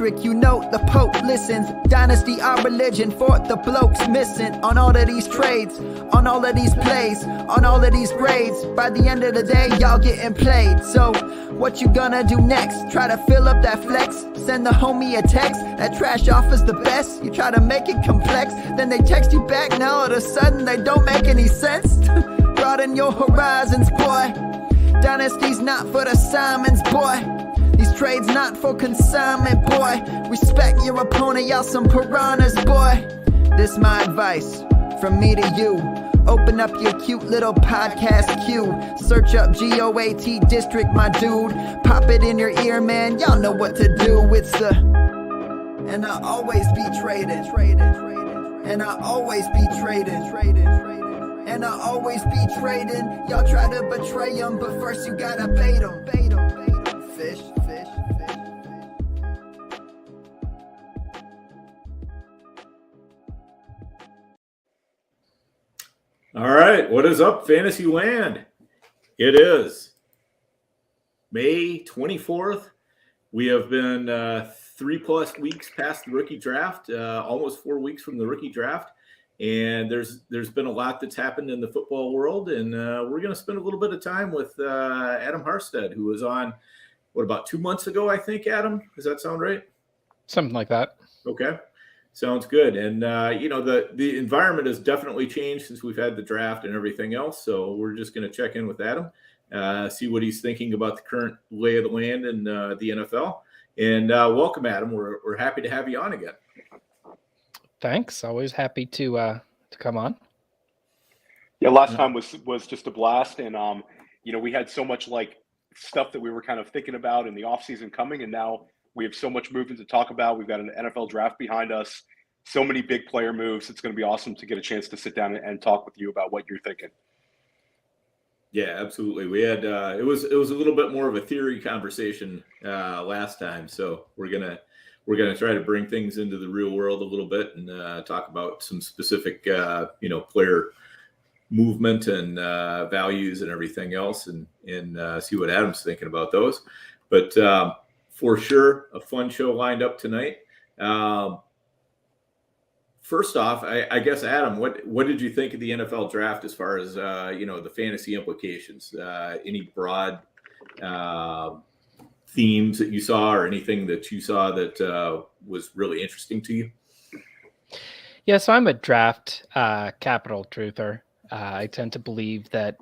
district, you know the Pope listens. Dynasty, our religion, for the blokes missing. On all of these trades, on all of these plays, on all of these grades. By the end of the day, y'all getting played. So, what you gonna do next? Try to fill up that flex? Send the homie a text? That trash offer's the best? You try to make it complex, then they text you back, now all of a sudden they don't make any sense? Broaden your horizons, boy. Dynasty's not for the Simons, boy. These trades not for consignment, boy. Respect your opponent, y'all some piranhas, boy. This my advice, from me to you. Open up your cute little podcast queue. Search up GOAT District, my dude. Pop it in your ear, man, y'all know what to do. It's the... And I always be traded. And I always be traded. And I always be trading. Y'all try to betray them, but first you gotta bait them. Fish. All right, what is up, Fantasy Land? It is May 24th. We have been 3+ weeks past the rookie draft, almost 4 weeks from the rookie draft. And there's been a lot that's happened in the football world. And we're going to spend a little bit of time with Adam Harstad, who was on, about 2 months ago, I think, Adam? Does that sound right? Something like that. Okay. Sounds good. And, the environment has definitely changed since we've had the draft and everything else. So we're just going to check in with Adam, see what he's thinking about the current lay of the land in the NFL. And welcome, Adam. We're happy to have you on again. Thanks. Always happy to come on. Yeah, last time was just a blast. And, we had so much stuff that we were kind of thinking about in the offseason coming. And now we have so much movement to talk about. We've got an NFL draft behind us, so many big player moves. It's going to be awesome to get a chance to sit down and talk with you about what you're thinking. Yeah, absolutely. We had it was a little bit more of a theory conversation last time, so we're gonna try to bring things into the real world a little bit and talk about some specific player movement and values and everything else, and see what Adam's thinking about those. But for sure, a fun show lined up tonight. First off, I guess, Adam, what did you think of the NFL draft as far as the fantasy implications? Any broad themes that you saw, or anything that you saw that was really interesting to you? Yeah, so I'm a draft capital truther. I tend to believe that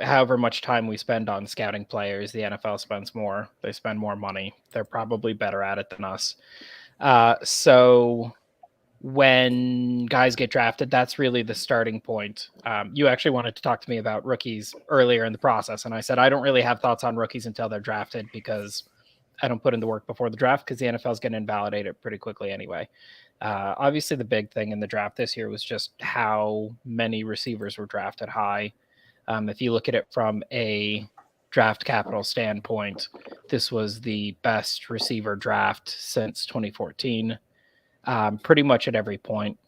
however much time we spend on scouting players, the NFL spends more. They spend more money. They're probably better at it than us. So when guys get drafted, that's really the starting point. You actually wanted to talk to me about rookies earlier in the process, and I said I don't really have thoughts on rookies until they're drafted because I don't put in the work before the draft because the NFL is going to invalidate it pretty quickly anyway. Obviously, the big thing in the draft this year was just how many receivers were drafted high. If you look at it from a draft capital standpoint, this was the best receiver draft since 2014, pretty much at every point.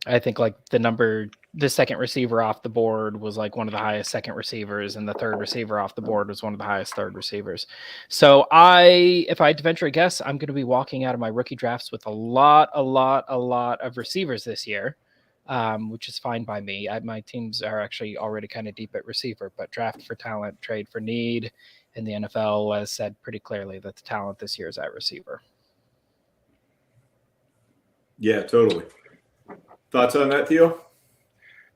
I think the second receiver off the board was one of the highest second receivers, and the third receiver off the board was one of the highest third receivers. So if I had to venture a guess, I'm going to be walking out of my rookie drafts with a lot of receivers this year. Which is fine by me. My teams are actually already kind of deep at receiver, but draft for talent, trade for need. And the NFL has said pretty clearly that the talent this year is at receiver. Yeah, totally. Thoughts on that, Theo?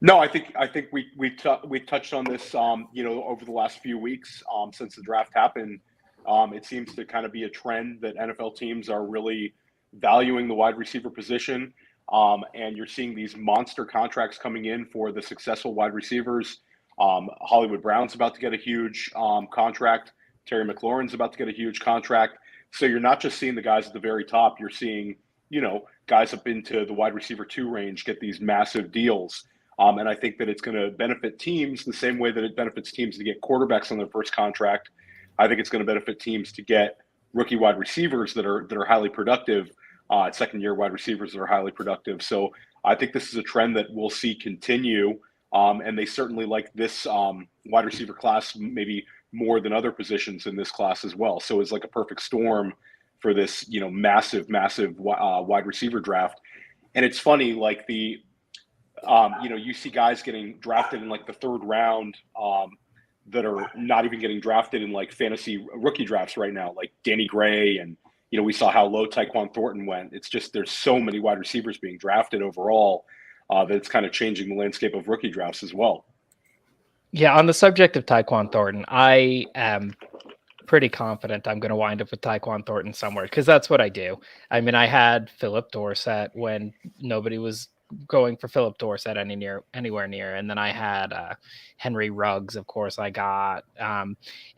No, I think we touched on this, over the last few weeks since the draft happened. It seems to kind of be a trend that NFL teams are really valuing the wide receiver position. And you're seeing these monster contracts coming in for the successful wide receivers. Hollywood Brown's about to get a huge contract. Terry McLaurin's about to get a huge contract. So you're not just seeing the guys at the very top. You're seeing, guys up into the wide receiver 2 range get these massive deals. And I think that it's going to benefit teams the same way that it benefits teams to get quarterbacks on their first contract. I think it's going to benefit teams to get rookie wide receivers that are highly productive. Second-year wide receivers that are highly productive. So I think this is a trend that we'll see continue, and they certainly like this wide receiver class maybe more than other positions in this class as well. So it's like a perfect storm for this, massive wide receiver draft. And it's funny, like you see guys getting drafted in like the third round that are not even getting drafted in like fantasy rookie drafts right now, like Danny Gray. And, we saw how low Tyquan Thornton went. It's just, there's so many wide receivers being drafted overall that it's kind of changing the landscape of rookie drafts as well. Yeah. On the subject of Tyquan Thornton, I am pretty confident I'm going to wind up with Tyquan Thornton somewhere, because that's what I do. I mean, I had Philip Dorsett when nobody was going for Philip Dorsett anywhere near, and then I had Henry Ruggs, of course. I got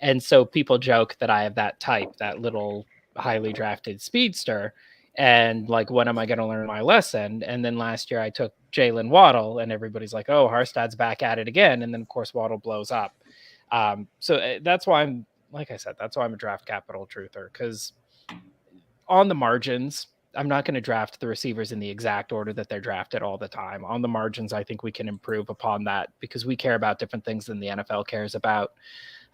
and so people joke that I have that type, that little highly drafted speedster, and like, when am I going to learn my lesson? And then last year I took Jalen Waddle, and everybody's like, oh, Harstad's back at it again, and then of course Waddle blows up. So that's why I'm, like I said, that's why I'm a draft capital truther, because on the margins, I'm not going to draft the receivers in the exact order that they're drafted all the time. On the margins, I think we can improve upon that, because we care about different things than the NFL cares about.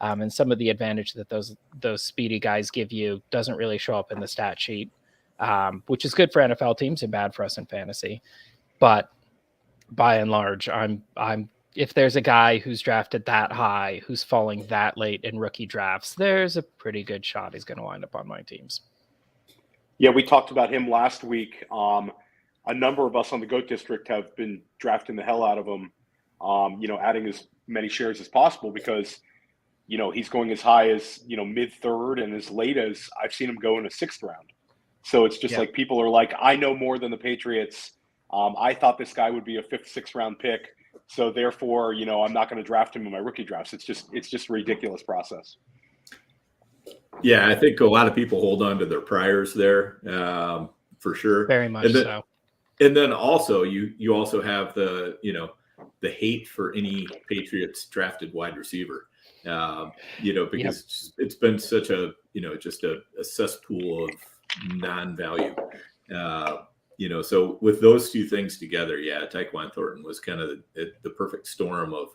And some of the advantage that those speedy guys give you doesn't really show up in the stat sheet, which is good for NFL teams and bad for us in fantasy. But by and large, I'm if there's a guy who's drafted that high, who's falling that late in rookie drafts, there's a pretty good shot he's going to wind up on my teams. Yeah, we talked about him last week. A number of us on the GOAT District have been drafting the hell out of him, adding as many shares as possible, because, he's going as high as, mid-third, and as late as I've seen him go in a sixth round. So it's just like, people are like, I know more than the Patriots. I thought this guy would be a fifth, sixth round pick. So therefore, I'm not going to draft him in my rookie drafts. It's just a ridiculous process. Yeah, I think a lot of people hold on to their priors there, for sure. Very much so. And then also, you also have the hate for any Patriots drafted wide receiver, because it's been such a just a cesspool of non-value. So with those two things together, Tyquan Thornton was kind of the perfect storm of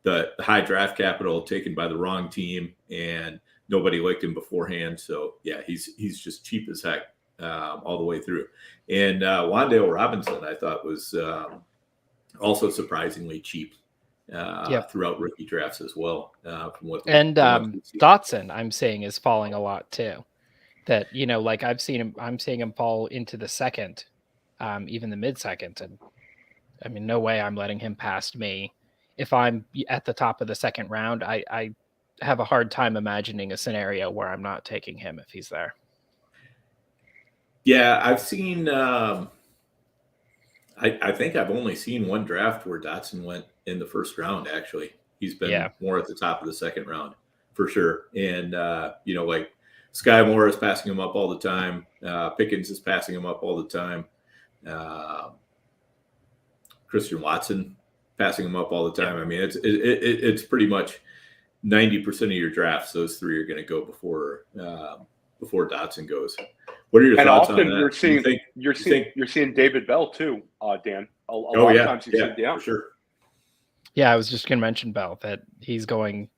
the high draft capital taken by the wrong team, and nobody liked him beforehand. So he's just cheap as heck all the way through. And Wan'Dale Robinson, I thought, was also surprisingly cheap throughout rookie drafts as well. Dotson, I'm seeing, is falling a lot too. That I'm seeing him fall into the second, even the mid-second, and I mean, no way I'm letting him past me. If I'm at the top of the second round, I have a hard time imagining a scenario where I'm not taking him if he's there. Yeah, I've seen. I think I've only seen one draft where Dotson went in the first round. Actually, he's been more at the top of the second round for sure. And like Sky Moore is passing him up all the time. Pickens is passing him up all the time. Christian Watson passing him up all the time. I mean, it's pretty much 90% of your drafts. Those three are going to go before Dotson goes. What are your thoughts on that? You're seeing David Bell too, Dan. A lot of times for sure. Yeah, I was just going to mention Bell, that he's going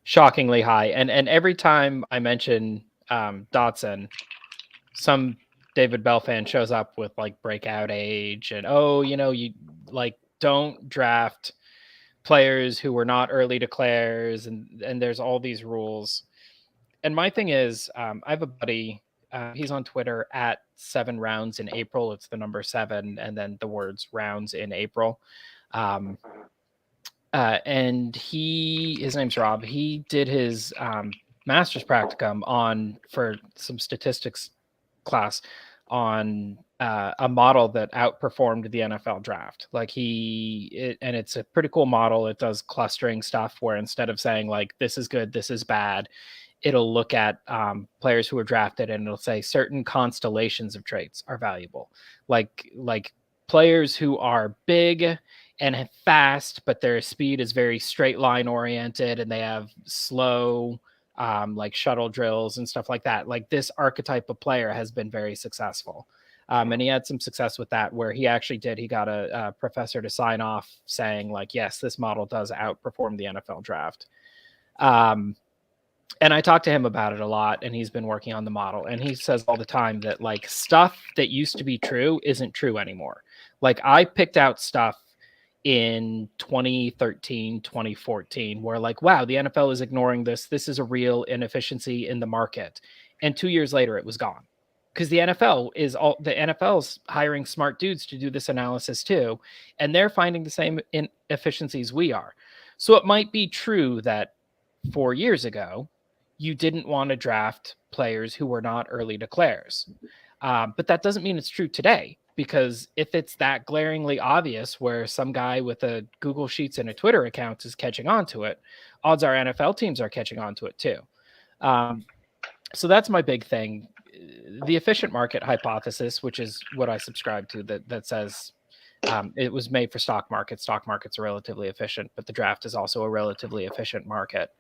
shockingly high, and every time I mention Dotson, some David Bell fan shows up with like breakout age and you like don't draft players who were not early declares, and there's all these rules. And my thing is, I have a buddy, he's on Twitter at 7 rounds in April. It's the number 7 and then the words rounds in April. And his name's Rob. He did his master's practicum for some statistics class on a model that outperformed the NFL draft. And it's a pretty cool model. It does clustering stuff where instead of saying like, this is good, this is bad, it'll look at players who are drafted and it'll say certain constellations of traits are valuable. Like players who are big and fast, but their speed is very straight line oriented and they have slow, like shuttle drills and stuff like that. Like this archetype of player has been very successful. And he had some success with that where he got a professor to sign off saying like, yes, this model does outperform the NFL draft. And I talked to him about it a lot, and he's been working on the model. And he says all the time that like stuff that used to be true isn't true anymore. Like I picked out stuff in 2013, 2014, where like, wow, the NFL is ignoring this. This is a real inefficiency in the market. And 2 years later, it was gone. Because the NFL's hiring smart dudes to do this analysis too, and they're finding the same inefficiencies we are. So it might be true that 4 years ago, you didn't want to draft players who were not early declares. But that doesn't mean it's true today, because if it's that glaringly obvious where some guy with a Google Sheets and a Twitter account is catching on to it, odds are NFL teams are catching on to it too. So that's my big thing. The efficient market hypothesis, which is what I subscribe to, that says it was made for stock markets. Stock markets are relatively efficient, but the draft is also a relatively efficient market.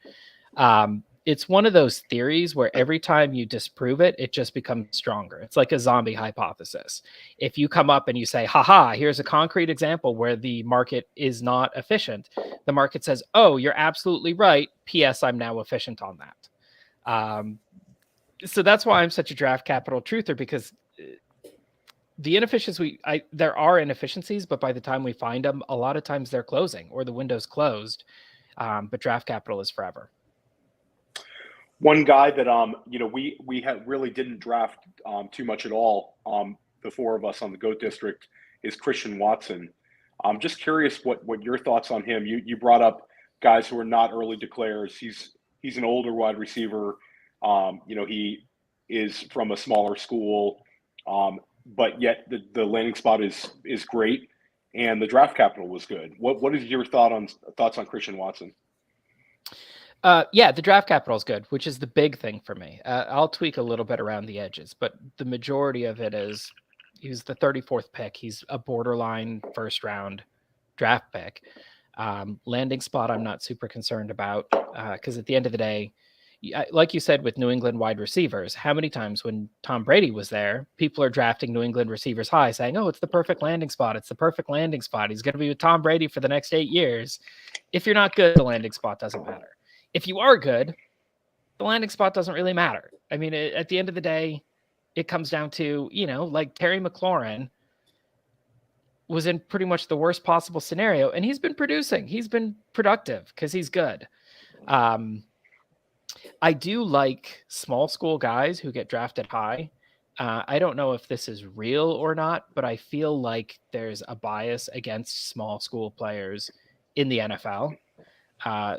It's one of those theories where every time you disprove it, it just becomes stronger. It's like a zombie hypothesis. If you come up and you say, haha, here's a concrete example where the market is not efficient, the market says, oh, you're absolutely right. P.S. I'm now efficient on that. So that's why I'm such a draft capital truther, because the inefficiencies, there are inefficiencies, but by the time we find them, a lot of times they're closing or the window's closed. But draft capital is forever. One guy that we really didn't draft too much at all, the four of us on the GOAT District, is Christian Watson. I'm just curious what your thoughts on him. You brought up guys who are not early declares. He's an older wide receiver. He is from a smaller school, but yet the landing spot is great, and the draft capital was good. What is your thoughts on Christian Watson? Yeah, the draft capital is good, which is the big thing for me. I'll tweak a little bit around the edges, but the majority of it is he's the 34th pick. He's a borderline first round draft pick. Landing spot, I'm not super concerned about, because at the end of the day, like you said with New England wide receivers, how many times when Tom Brady was there, people are drafting New England receivers high saying, oh, it's the perfect landing spot. It's the perfect landing spot. He's going to be with Tom Brady for the next 8 years. If you're not good, the landing spot doesn't matter. If you are good, the landing spot doesn't really matter. I mean, at the end of the day, it comes down to, like Terry McLaurin was in pretty much the worst possible scenario, and he's been producing. He's been productive because he's good. I do like small school guys who get drafted high. I don't know if this is real or not, but I feel like there's a bias against small school players in the NFL.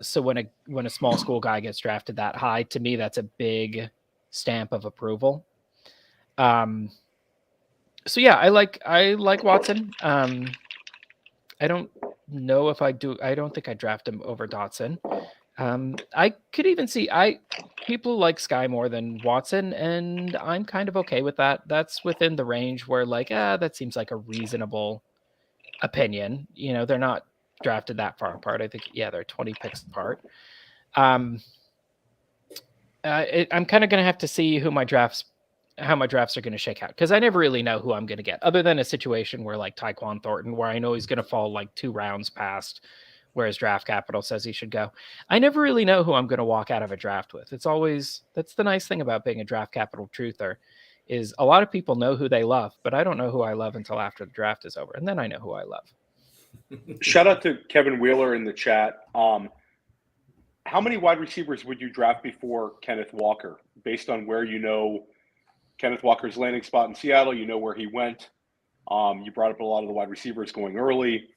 So when a small school guy gets drafted that high, to me, that's a big stamp of approval. So yeah, I like Watson. I don't know if I do. I don't think I draft him over Dotson. I could even see people like Sky more than Watson, and I'm kind of okay with that. That's within the range where that seems like a reasonable opinion. They're not drafted that far apart. I think, they're 20 picks apart. I'm kind of going to have to see how my drafts are going to shake out, because I never really know who I'm going to get, other than a situation where like Tyquan Thornton, where I know he's going to fall like 2 rounds past where his draft capital says he should go. I never really know who I'm going to walk out of a draft with. That's the nice thing about being a draft capital truther, is a lot of people know who they love, but I don't know who I love until after the draft is over, and then I know who I love. Shout out to Kevin Wheeler in the chat. How many wide receivers would you draft before Kenneth Walker, based on where Kenneth Walker's landing spot in Seattle? Where he went. You brought up a lot of the wide receivers going early.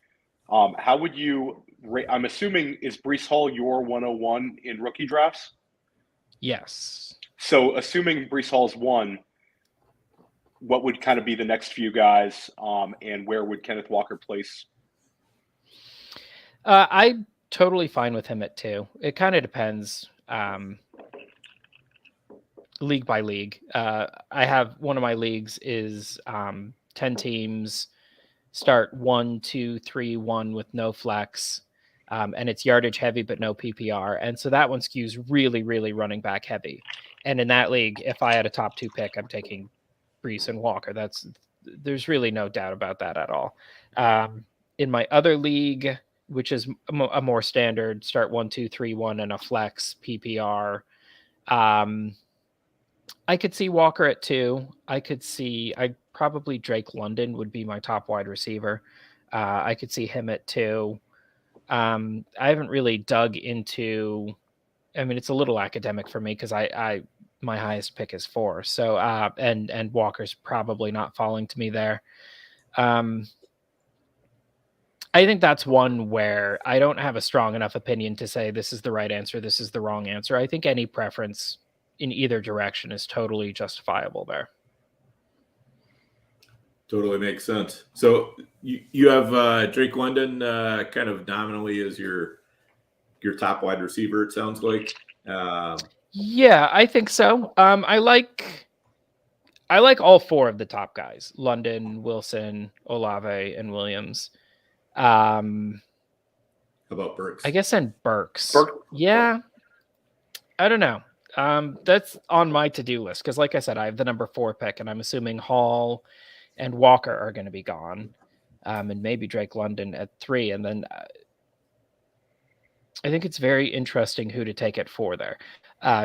How would you rate? I'm assuming, is Breece Hall your 101 in rookie drafts? Yes. So assuming Breece Hall's 1, what would kind of be the next few guys, and where would Kenneth Walker place? I'm totally fine with him at 2. It kind of depends league by league. I have one of my leagues is 10 teams, start 1, 2, 3, 1 with no flex. And it's yardage heavy, but no PPR. And so that one skews really, really running back heavy. And in that league, if I had a top 2 pick, I'm taking Breece and Walker. There's really no doubt about that at all. In my other league, which is a more standard start 1-2-3-1 and a flex PPR. I could see Walker at 2. I probably Drake London would be my top wide receiver. I could see him at 2. I haven't really dug into. I mean, it's a little academic for me because my highest pick is 4. So and Walker's probably not falling to me there. I think that's one where I don't have a strong enough opinion to say this is the right answer, this is the wrong answer. I think any preference in either direction is totally justifiable there. Totally makes sense. So you have Drake London kind of nominally as your top wide receiver, it sounds like. Yeah, I think so. I like all 4 of the top guys: London, Wilson, Olave, and Williams. How about Burks? I guess and Burks. Yeah. I don't know. That's on my to-do list because, like I said, I have the number 4 pick, and I'm assuming Hall and Walker are going to be gone, and maybe Drake London at 3, and then I think it's very interesting who to take at 4 there.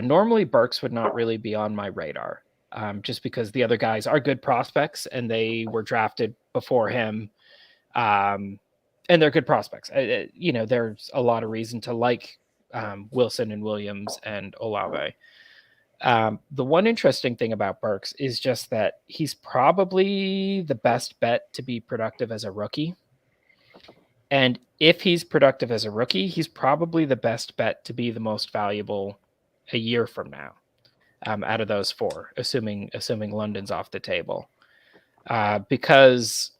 Normally, Burks would not really be on my radar, just because the other guys are good prospects and they were drafted before him. And they're good prospects. There's a lot of reason to like Wilson and Williams and Olave. The one interesting thing about Burks is just that he's probably the best bet to be productive as a rookie. And if he's productive as a rookie, he's probably the best bet to be the most valuable a year from now, out of those 4, assuming London's off the table. Because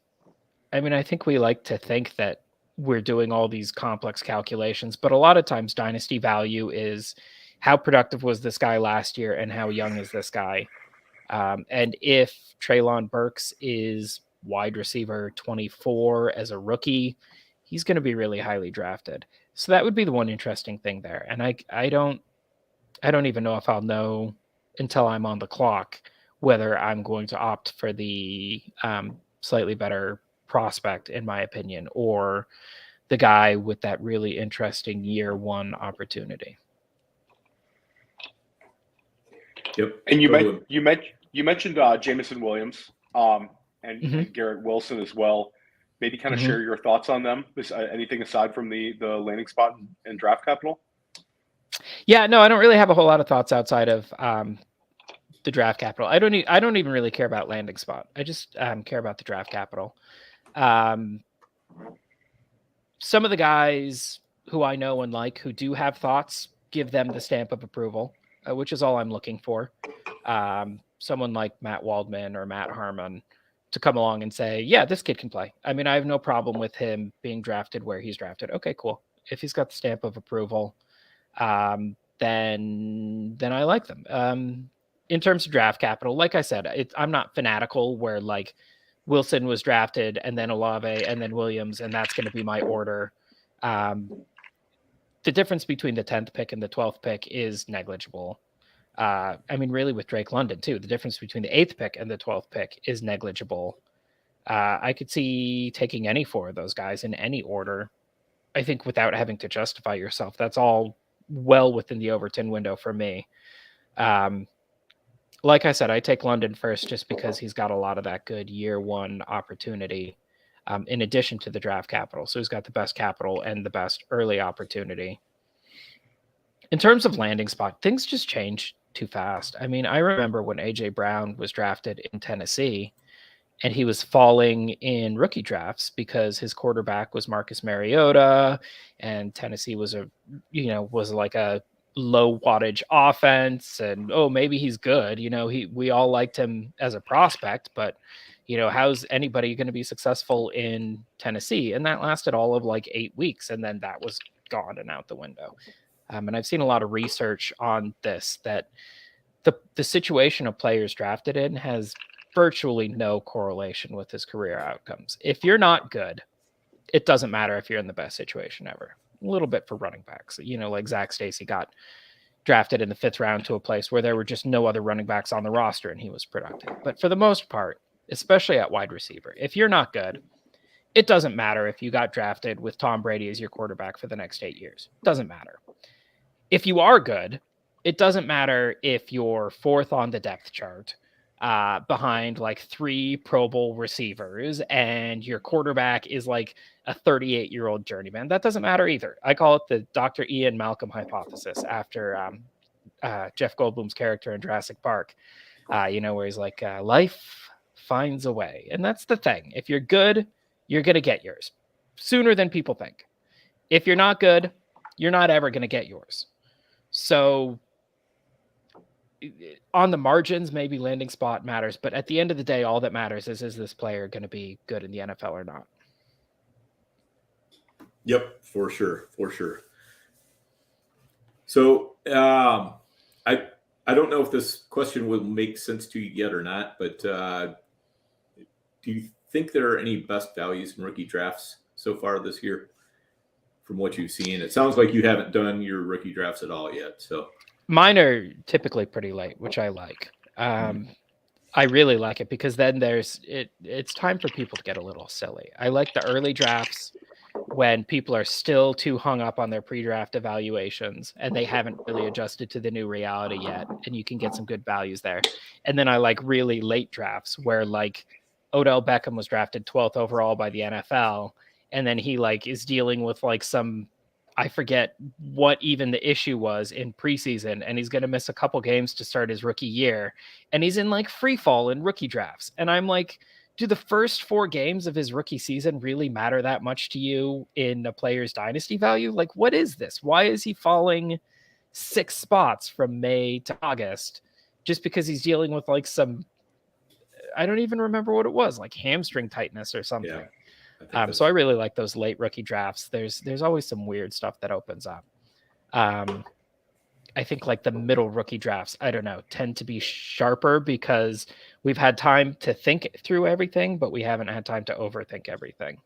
I mean, I think we like to think that we're doing all these complex calculations, but a lot of times dynasty value is how productive was this guy last year and how young is this guy? And if Treylon Burks is wide receiver 24 as a rookie, he's going to be really highly drafted. So that would be the one interesting thing there. And I don't even know if I'll know until I'm on the clock whether I'm going to opt for the slightly better prospect, in my opinion, or the guy with that really interesting year 1 opportunity. Yep. And you mentioned Jameson Williams and Garrett Wilson as well. Maybe kind of share your thoughts on them. Anything aside from the landing spot and draft capital? Yeah, no, I don't really have a whole lot of thoughts outside of the draft capital. I don't even really care about landing spot. I just care about the draft capital. Some of the guys who I know and like who do have thoughts, give them the stamp of approval, which is all I'm looking for. Someone like Matt Waldman or Matt Harmon to come along and say, yeah, this kid can play. I mean, I have no problem with him being drafted where he's drafted. Okay, cool. If he's got the stamp of approval, then I like them. In terms of draft capital, like I said, I'm not fanatical where like Wilson was drafted and then Olave and then Williams, and that's going to be my order. The difference between the 10th pick and the 12th pick is negligible. I mean, really with Drake London too, the difference between the 8th pick and the 12th pick is negligible. I could see taking any 4 of those guys in any order, I think, without having to justify yourself. That's all well within the Overton window for me. Like I said, I take London first just because he's got a lot of that good year 1 opportunity, in addition to the draft capital. So he's got the best capital and the best early opportunity. In terms of landing spot, things just change too fast. I mean, I remember when A.J. Brown was drafted in Tennessee, and he was falling in rookie drafts because his quarterback was Marcus Mariota, and Tennessee was like a low wattage offense, and maybe he's good. We all liked him as a prospect, but how's anybody going to be successful in Tennessee? And that lasted all of like 8 weeks, and then that was gone and out the window. And I've seen a lot of research on this, that the situation of players drafted in has virtually no correlation with his career outcomes. If you're not good, it doesn't matter if you're in the best situation ever. A little bit for running backs, like Zach Stacy got drafted in the 5th round to a place where there were just no other running backs on the roster and he was productive. But for the most part, especially at wide receiver, if you're not good, It doesn't matter if you got drafted with Tom Brady as your quarterback for the next 8 years. It doesn't matter. If you are good, it doesn't matter if you're fourth on the depth chart behind like 3 Pro Bowl receivers and your quarterback is like a 38-year-old journeyman. That doesn't matter either. I call it the Dr. Ian Malcolm hypothesis after Jeff Goldblum's character in Jurassic Park, where he's like, life finds a way. And that's the thing. If you're good, you're going to get yours sooner than people think. If you're not good, you're not ever going to get yours. So on the margins, maybe landing spot matters, but at the end of the day, all that matters is this player going to be good in the NFL or not? Yep, for sure. So I don't know if this question will make sense to you yet or not, but do you think there are any best values in rookie drafts so far this year from what you've seen? It sounds like you haven't done your rookie drafts at all yet. So mine are typically pretty late, which I like. I really like it because then it's time for people to get a little silly. I like the early drafts when people are still too hung up on their pre-draft evaluations and they haven't really adjusted to the new reality yet, and you can get some good values there. And then I like really late drafts where like Odell Beckham was drafted 12th overall by the NFL, and then he like is dealing with like some, I forget what even the issue was in preseason, and he's going to miss a couple games to start his rookie year, and he's in like free fall in rookie drafts. And I'm like, do the first 4 games of his rookie season really matter that much to you in a player's dynasty value? Like, what is this? Why is he falling 6 spots from May to August just because he's dealing with like some, I don't even remember what it was, like hamstring tightness or something. Yeah, so I really like those late rookie drafts. There's always some weird stuff that opens up. I think like the middle rookie drafts, I don't know, tend to be sharper because we've had time to think through everything, but we haven't had time to overthink everything.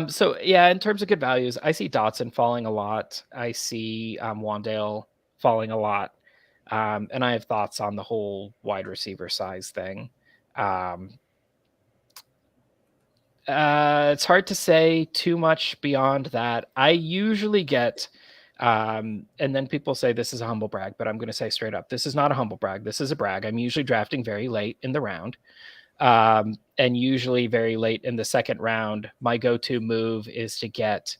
So yeah, in terms of good values, I see Dotson falling a lot. I see Wandale falling a lot. And I have thoughts on the whole wide receiver size thing. It's hard to say too much beyond that. I usually get, and then people say this is a humble brag, but I'm going to say straight up, this is not a humble brag. This is a brag. I'm usually drafting very late in the round, and usually very late in the second round. My go-to move is to get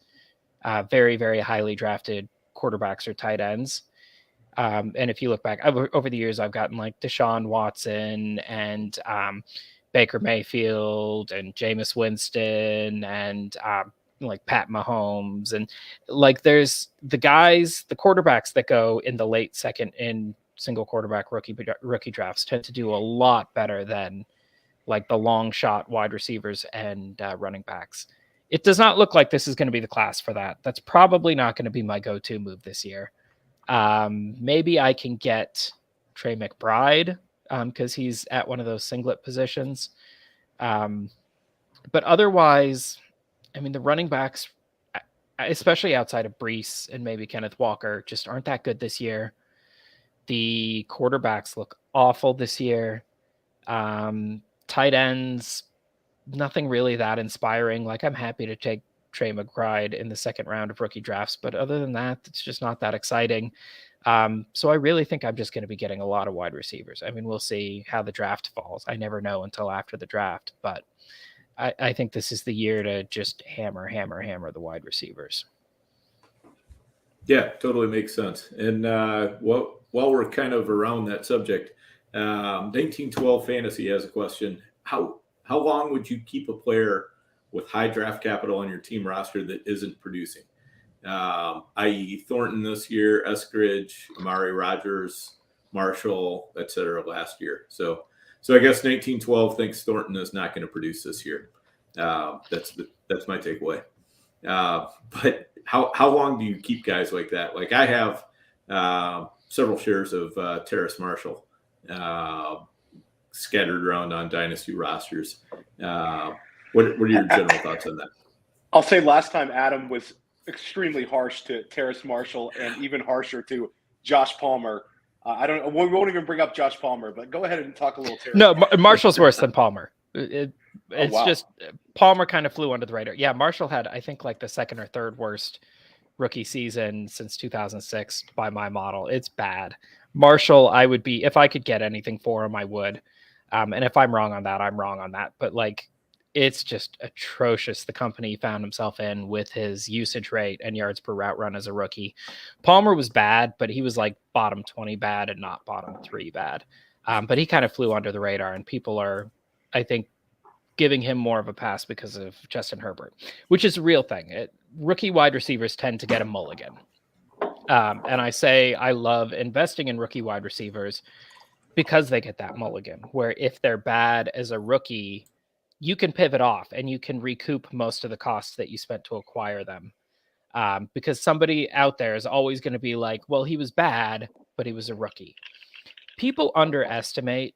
very, very highly drafted quarterbacks or tight ends. And if you look back over the years, I've gotten like Deshaun Watson and Baker Mayfield and Jameis Winston and like Pat Mahomes, and like there's the quarterbacks that go in the late second in single quarterback rookie drafts tend to do a lot better than like the long shot wide receivers and running backs. It does not look like this is going to be the class for that. That's probably not going to be my go-to move this year. Maybe I can get Trey McBride because he's at one of those singlet positions. But otherwise, I mean, the running backs, especially outside of Brees and maybe Kenneth Walker, just aren't that good this year. The quarterbacks look awful this year. Tight ends, nothing really that inspiring. Like, I'm happy to take Trey McBride in the second round of rookie drafts, but other than that, it's just not that exciting. So I really think I'm just going to be getting a lot of wide receivers. I mean, we'll see how the draft falls. I never know until after the draft, but I think this is the year to just hammer the wide receivers. Yeah, totally makes sense. And while we're kind of around that subject, 1912 Fantasy has a question. How long would you keep a player with high draft capital on your team roster that isn't producing? I.e. Thornton this year, Eskridge, Amari Rodgers, Marshall, etc. last year. So I guess 1912 thinks Thornton is not going to produce this year. That's my takeaway. But how long do you keep guys like that? Like I have several shares of Terrace Marshall scattered around on dynasty rosters. What are your general thoughts on that? I'll say last time Adam was extremely harsh to Terrace Marshall and even harsher to Josh Palmer. I don't know. We won't even bring up Josh Palmer, but go ahead and talk a little Terrace. No, Marshall's worse than Palmer. It's wow. just Palmer kind of flew under the radar. Yeah, Marshall had, I think, like the second or third worst rookie season since 2006 by my model. It's bad. Marshall, I would be, if I could get anything for him, I would. And if I'm wrong on that, I'm wrong on that. But like, it's just atrocious the company he found himself in with his usage rate and yards per route run as a rookie. Palmer was bad, but he was like bottom 20 bad and not bottom 3 bad. But he kind of flew under the radar, and people are, I think, giving him more of a pass because of Justin Herbert, which is a real thing. Rookie wide receivers tend to get a mulligan. And I say I love investing in rookie wide receivers because they get that mulligan, where if they're bad as a rookie, you can pivot off and you can recoup most of the costs that you spent to acquire them. Because somebody out there is always going to be like, well, he was bad, but he was a rookie. People underestimate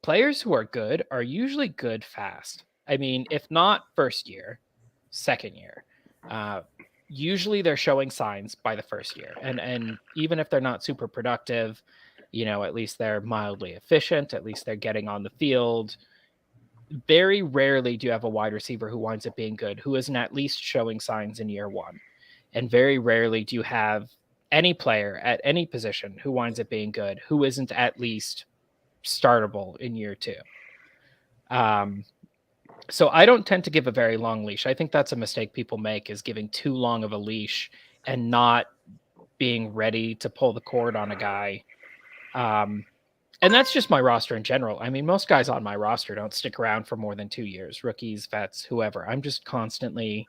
players who are good are usually good fast. I mean, if not first year, second year. Usually they're showing signs by the first year. And even if they're not super productive, at least they're mildly efficient. At least they're getting on the field. Very rarely do you have a wide receiver who winds up being good, who isn't at least showing signs in year one. And very rarely do you have any player at any position who winds up being good, who isn't at least startable in year two. So I don't tend to give a very long leash. I think that's a mistake people make, is giving too long of a leash and not being ready to pull the cord on a guy. And that's just my roster in general. I mean, most guys on my roster don't stick around for more than 2 years, rookies, vets, whoever. I'm just constantly,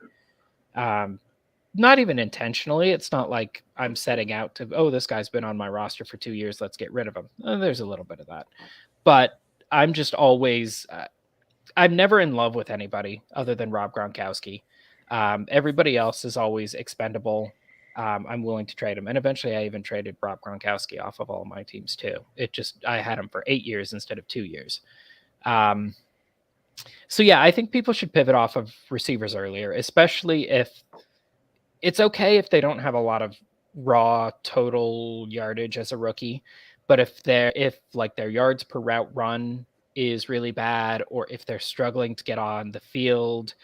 not even intentionally. It's not like I'm setting out to, oh, this guy's been on my roster for 2 years, let's get rid of him. There's a little bit of that. But I'm just always, I'm never in love with anybody other than Rob Gronkowski. Everybody else is always expendable. I'm willing to trade him. And eventually I even traded Rob Gronkowski off of all my teams too. I had him for 8 years instead of 2 years. So yeah, I think people should pivot off of receivers earlier, especially if it's okay if they don't have a lot of raw total yardage as a rookie. But if their yards per route run is really bad, or if they're struggling to get on the field,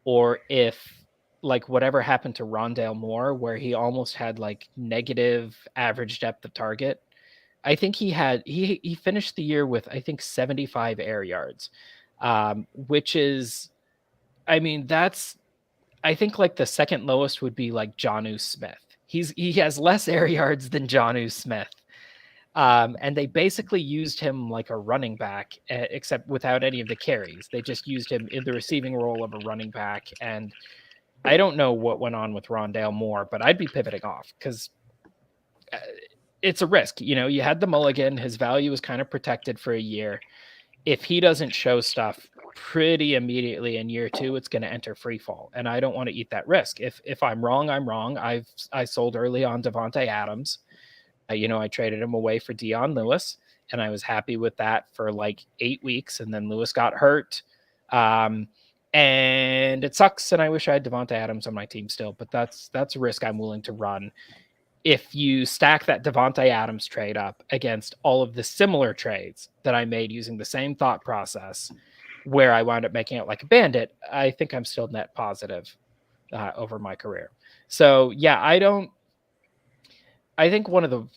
or if like whatever happened to Rondale Moore, where he almost had like negative average depth of target. I think he finished the year with, I think, 75 air yards, which is, I mean, that's, I think like the second lowest would be like Jonnu Smith. He has less air yards than Jonnu Smith. And they basically used him like a running back, except without any of the carries. They just used him in the receiving role of a running back. And I don't know what went on with Rondale Moore, but I'd be pivoting off because it's a risk. You had the mulligan. His value was kind of protected for a year. If he doesn't show stuff pretty immediately in year two, it's going to enter free fall. And I don't want to eat that risk. If I'm wrong, I'm wrong. I sold early on Devontae Adams. I traded him away for Dion Lewis, and I was happy with that for like 8 weeks. And then Lewis got hurt. And it sucks. And I wish I had Devontae Adams on my team still, but that's a risk I'm willing to run. If you stack that Devontae Adams trade up against all of the similar trades that I made using the same thought process, where I wound up making it like a bandit, I think I'm still net positive over my career. So yeah, I think one of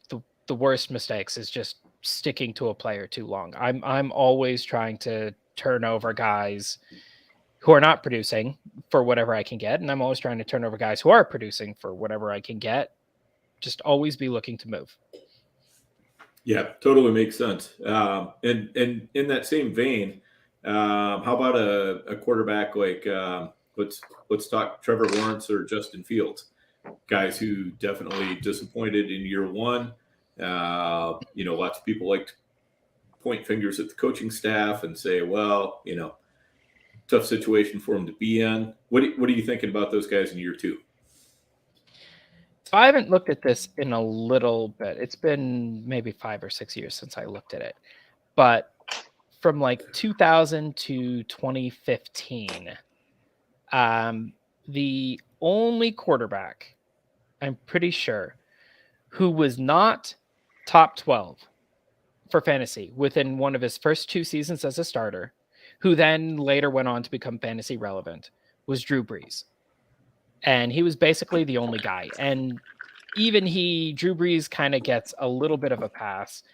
the worst mistakes is just sticking to a player too long. I'm always trying to turn over guys who are not producing for whatever I can get, and I'm always trying to turn over guys who are producing for whatever I can get. Just always be looking to move. Yeah, totally makes sense. And in that same vein, how about a quarterback like let's talk Trevor Lawrence or Justin Fields, guys who definitely disappointed in year one. Lots of people like to point fingers at the coaching staff and say, well, tough situation for him to be in. What are you thinking about those guys in year two? So I haven't looked at this in a little bit. It's been maybe 5 or 6 years since I looked at it. But from like 2000 to 2015, the only quarterback, I'm pretty sure, who was not top 12 for fantasy within one of his first 2 seasons as a starter, who then later went on to become fantasy relevant, was Drew Brees. And he was basically the only guy. And even Drew Brees kind of gets a little bit of a pass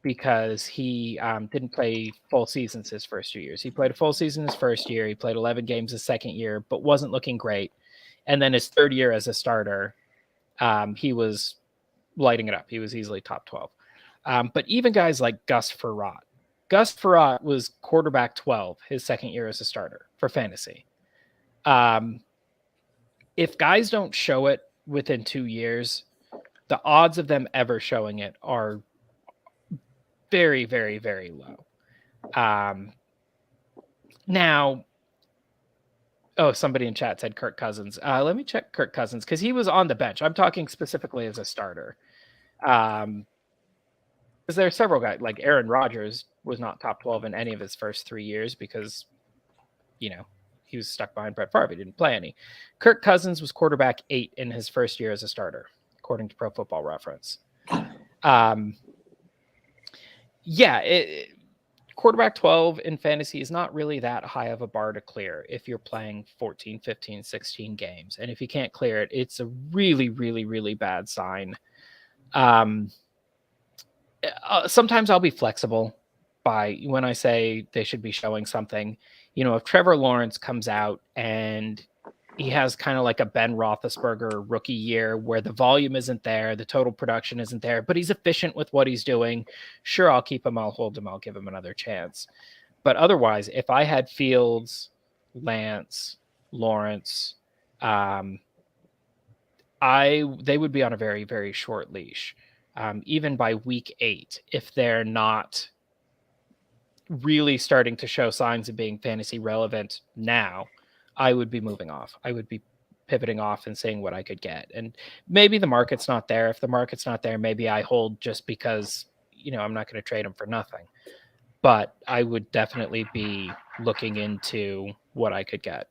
because he didn't play full seasons his first 2 years. He played a full season his first year. He played 11 games his second year, but wasn't looking great. And then his third year as a starter, he was lighting it up. He was easily top 12. But even guys like Gus Frerotte was quarterback 12 his second year as a starter for fantasy. If guys don't show it within 2 years, the odds of them ever showing it are very, very, very low. Now, somebody in chat said Kirk Cousins. Let me check Kirk Cousins because he was on the bench. I'm talking specifically as a starter. Because there are several guys, like Aaron Rodgers was not top 12 in any of his first 3 years because, he was stuck behind Brett Favre. He didn't play any. Kirk Cousins was quarterback 8 in his first year as a starter, according to Pro Football Reference. Quarterback 12 in fantasy is not really that high of a bar to clear if you're playing 14, 15, 16 games. And if you can't clear it, it's a really, really, really bad sign. Sometimes I'll be flexible when I say they should be showing something. If Trevor Lawrence comes out and he has kind of like a Ben Roethlisberger rookie year where the volume isn't there, the total production isn't there, but he's efficient with what he's doing. Sure, I'll keep him. I'll hold him. I'll give him another chance. But otherwise, if I had Fields, Lance, Lawrence, they would be on a very, very short leash. Even by week 8, if they're not really starting to show signs of being fantasy relevant now, I would be moving off. I would be pivoting off and seeing what I could get. And maybe the market's not there. If the market's not there, maybe I hold just because, I'm not going to trade them for nothing. But I would definitely be looking into what I could get.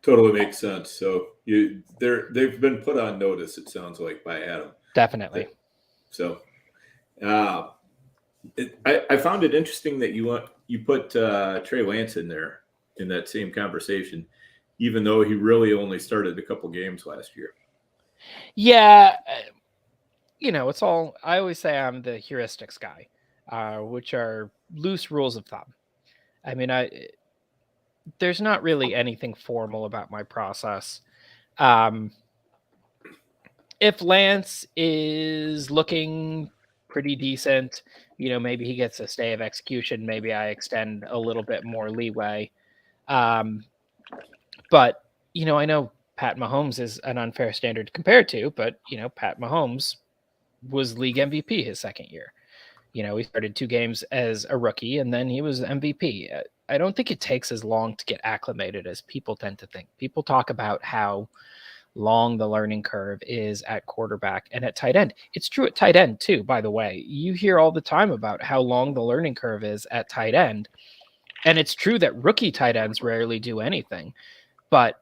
Totally makes sense. So they've been put on notice, it sounds like, by Adam. Definitely. So I found it interesting that you put Trey Lance in there in that same conversation, even though he really only started a couple games last year. Yeah. It's all, I always say I'm the heuristics guy, which are loose rules of thumb. I mean, there's not really anything formal about my process. If Lance is looking pretty decent, maybe he gets a stay of execution. Maybe I extend a little bit more leeway. But, I know Pat Mahomes is an unfair standard to compare to, but, Pat Mahomes was league MVP his second year. He started 2 games as a rookie and then he was MVP. I don't think it takes as long to get acclimated as people tend to think. People talk about how long the learning curve is at quarterback and at tight end. It's true at tight end too, by the way. You hear all the time about how long the learning curve is at tight end. And it's true that rookie tight ends rarely do anything. But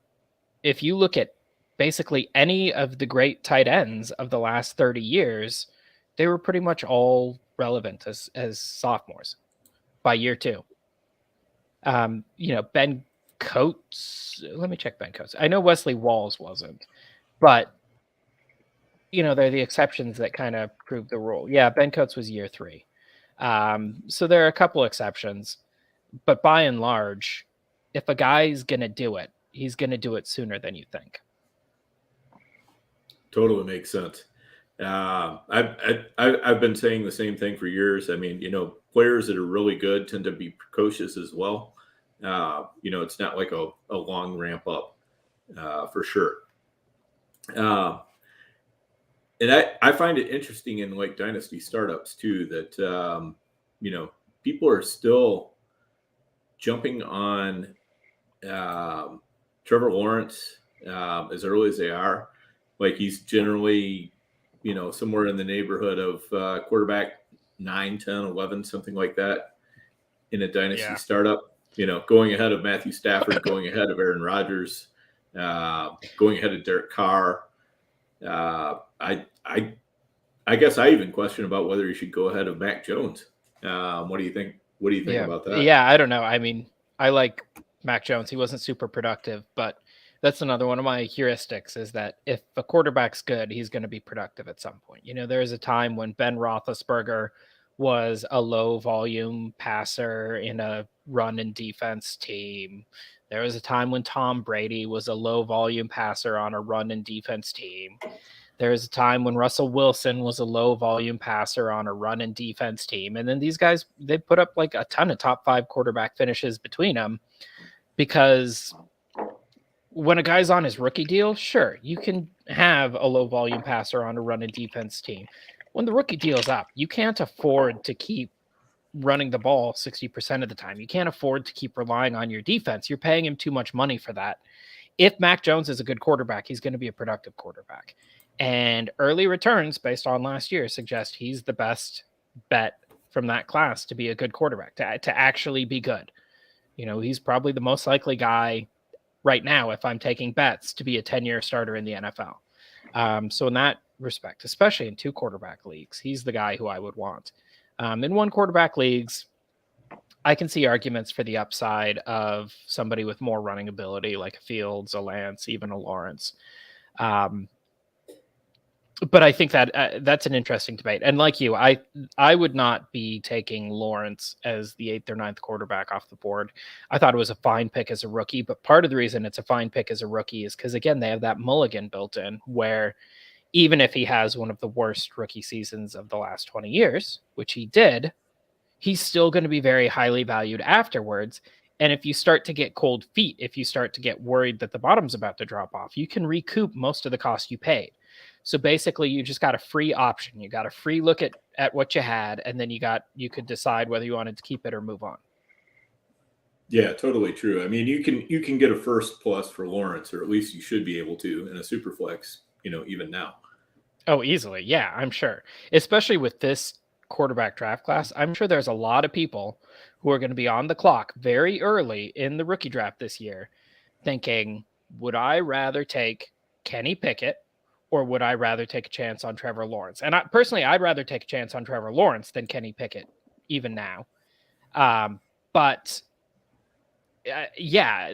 if you look at basically any of the great tight ends of the last 30 years, they were pretty much all relevant as sophomores by year 2. Ben Coates, let me check Ben Coates. I know Wesley Walls wasn't, but they're the exceptions that kind of prove the rule. Yeah, Ben Coates was year 3. So there are a couple exceptions, but by and large, if a guy's going to do it, he's going to do it sooner than you think. Totally makes sense. I've been saying the same thing for years. I mean, players that are really good tend to be precocious as well. It's not like a long ramp up for sure. And I find it interesting in like dynasty startups too, that, people are still jumping on Trevor Lawrence as early as they are. Like he's generally, somewhere in the neighborhood of quarterback 9, 10, 11, something like that in a dynasty startup, going ahead of Matthew Stafford, going ahead of Aaron Rodgers, going ahead of Derek Carr. I guess I even question about whether he should go ahead of Mac Jones. What do you think What do you think about that? Yeah, I don't know. I mean, I like Mac Jones. He wasn't super productive, but that's another one of my heuristics is that if a quarterback's good, he's going to be productive at some point. You know, there was a time when Ben Roethlisberger was a low volume passer in a run and defense team. There was a time when Tom Brady was a low volume passer on a run and defense team. There was a time when Russell Wilson was a low volume passer on a run and defense team. And then these guys, they put up like a ton of top 5 quarterback finishes between them, because when a guy's on his rookie deal, sure, you can have a low volume passer on a run and defense team. When the rookie deal's up, you can't afford to keep running the ball 60% of the time. You can't afford to keep relying on your defense. You're paying him too much money for that. If Mac Jones is a good quarterback, he's going to be a productive quarterback. And early returns based on last year suggest he's the best bet from that class to be a good quarterback, to actually be good. You know, he's probably the most likely guy right now, if I'm taking bets, to be a 10-year starter in the NFL. So in that respect, especially in 2 quarterback leagues, he's the guy who I would want. In 1 quarterback leagues, I can see arguments for the upside of somebody with more running ability, like a Fields, a Lance, even a Lawrence. But I think that that's an interesting debate. And like you, I would not be taking Lawrence as the 8th or 9th quarterback off the board. I thought it was a fine pick as a rookie, but part of the reason it's a fine pick as a rookie is because, again, they have that mulligan built in where even if he has one of the worst rookie seasons of the last 20 years, which he did, he's still going to be very highly valued afterwards. And if you start to get cold feet, if you start to get worried that the bottom's about to drop off, you can recoup most of the cost you paid. So basically, you just got a free option. You got a free look at what you had, and then you could decide whether you wanted to keep it or move on. Yeah, totally true. I mean, you can get a first plus for Lawrence, or at least you should be able to in a super flex, even now. Oh, easily. Yeah, I'm sure. Especially with this quarterback draft class, I'm sure there's a lot of people who are going to be on the clock very early in the rookie draft this year thinking, would I rather take Kenny Pickett or would I rather take a chance on Trevor Lawrence? And I'd rather take a chance on Trevor Lawrence than Kenny Pickett, even now. But yeah,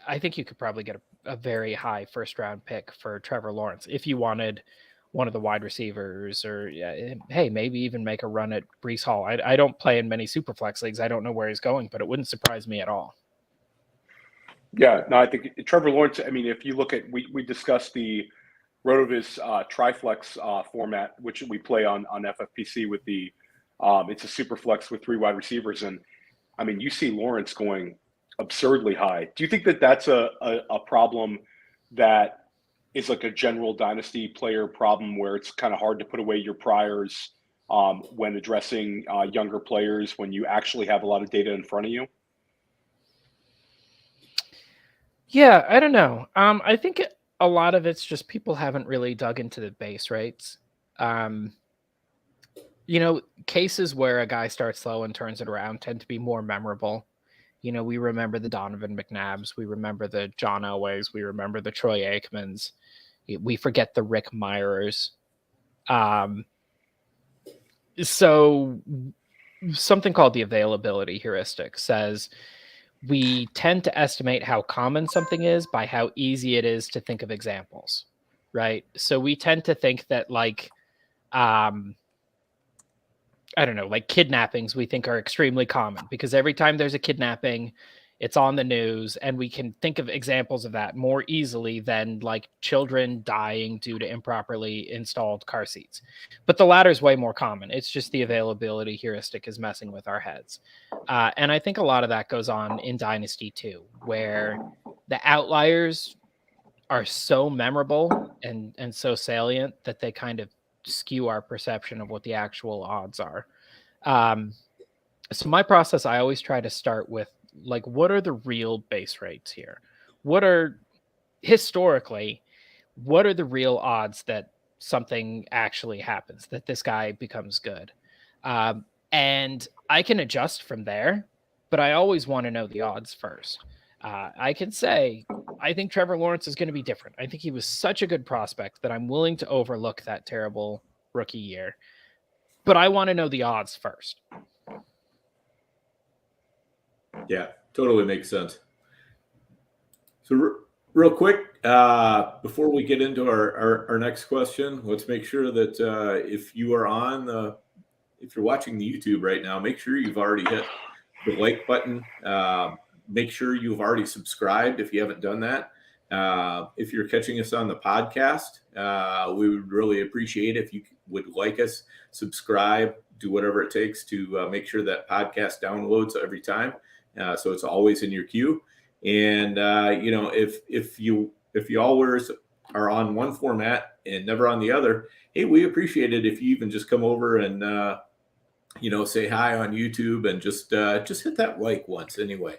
I think you could probably get a very high first-round pick for Trevor Lawrence if you wanted one of the wide receivers, or hey, maybe even make a run at Breece Hall. I don't play in many super flex leagues. I don't know where he's going, but it wouldn't surprise me at all. Yeah, no, I think Trevor Lawrence, I mean, if you look at, we discussed the Rotoviz Triflex format, which we play on FFPC with the, it's a super flex with 3 wide receivers. And I mean, you see Lawrence going absurdly high. Do you think that that's a problem that is like a general dynasty player problem where it's kind of hard to put away your priors when addressing younger players when you actually have a lot of data in front of you? Yeah, I don't know. I think a lot of it's just people haven't really dug into the base rates. Cases where a guy starts slow and turns it around tend to be more memorable. We remember the Donovan McNabbs. We remember the John Elways. We remember the Troy Aikmans. We forget the Rick Meyers. So something called the availability heuristic says we tend to estimate how common something is by how easy it is to think of examples, right? So we tend to think that kidnappings we think are extremely common because every time there's a kidnapping, it's on the news, and we can think of examples of that more easily than like children dying due to improperly installed car seats. But the latter is way more common. It's just the availability heuristic is messing with our heads. And I think a lot of that goes on in Dynasty too, where the outliers are so memorable and so salient that they kind of skew our perception of what the actual odds are. So my process, I always try to start with what are the real base rates here? Historically, what are the real odds that something actually happens, that this guy becomes good? And I can adjust from there, but I always want to know the odds first. I can say, I think Trevor Lawrence is going to be different. I think he was such a good prospect that I'm willing to overlook that terrible rookie year, but I want to know the odds first. Yeah, totally makes sense. So real quick, before we get into our next question, let's make sure that if you are if you're watching the YouTube right now, make sure you've already hit the like button. Make sure you've already subscribed if you haven't done that. If you're catching us on the podcast, we would really appreciate if you would like us, subscribe, do whatever it takes to make sure that podcast downloads every time. So it's always in your queue. And, if you always are on one format and never on the other, hey, we appreciate it if you even just come over and, say hi on YouTube and just hit that like once anyway.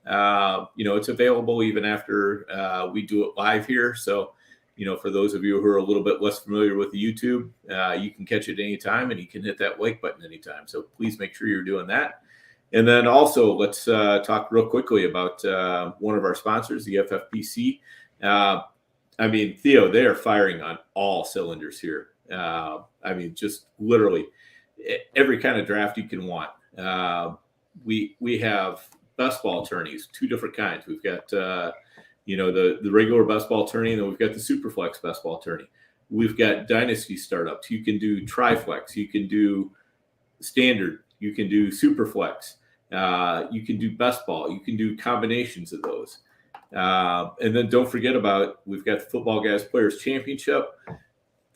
It's available even after we do it live here. So, for those of you who are a little bit less familiar with the YouTube, you can catch it anytime and you can hit that like button anytime. So please make sure you're doing that. And then also let's talk real quickly about one of our sponsors, the FFPC. Theo, they are firing on all cylinders here. Just literally every kind of draft you can want. We have best ball tourneys, two different kinds. We've got, the regular best ball tourney, and then we've got the Superflex best ball tourney. We've got dynasty startups. You can do Triflex. You can do standard. You can do Superflex. You can do best ball. You can do combinations of those. And then don't forget we've got the Football Guys Players Championship.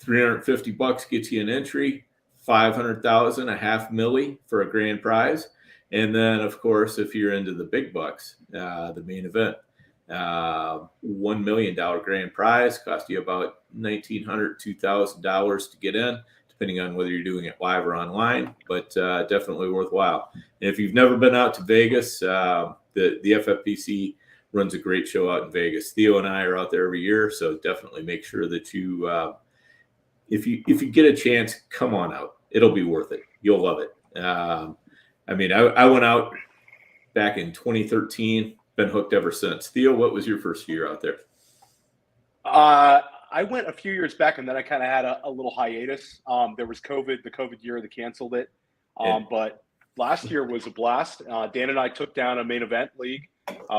$350 gets you an entry. $500,000, $500,000 for a grand prize. And then, of course, if you're into the big bucks, the main event, $1 million grand prize, cost you about $1,900, $2,000 to get in, depending on whether you're doing it live or online, but definitely worthwhile. And if you've never been out to Vegas, the FFPC runs a great show out in Vegas. Theo and I are out there every year, so definitely make sure that you, if you get a chance, come on out. It'll be worth it. You'll love it. I went out back in 2013, been hooked ever since. Theo, what was your first year out there? I went a few years back, and then I kind of had a little hiatus. There was COVID, the COVID year, they canceled it. But last year was a blast. Dan and I took down a main event league.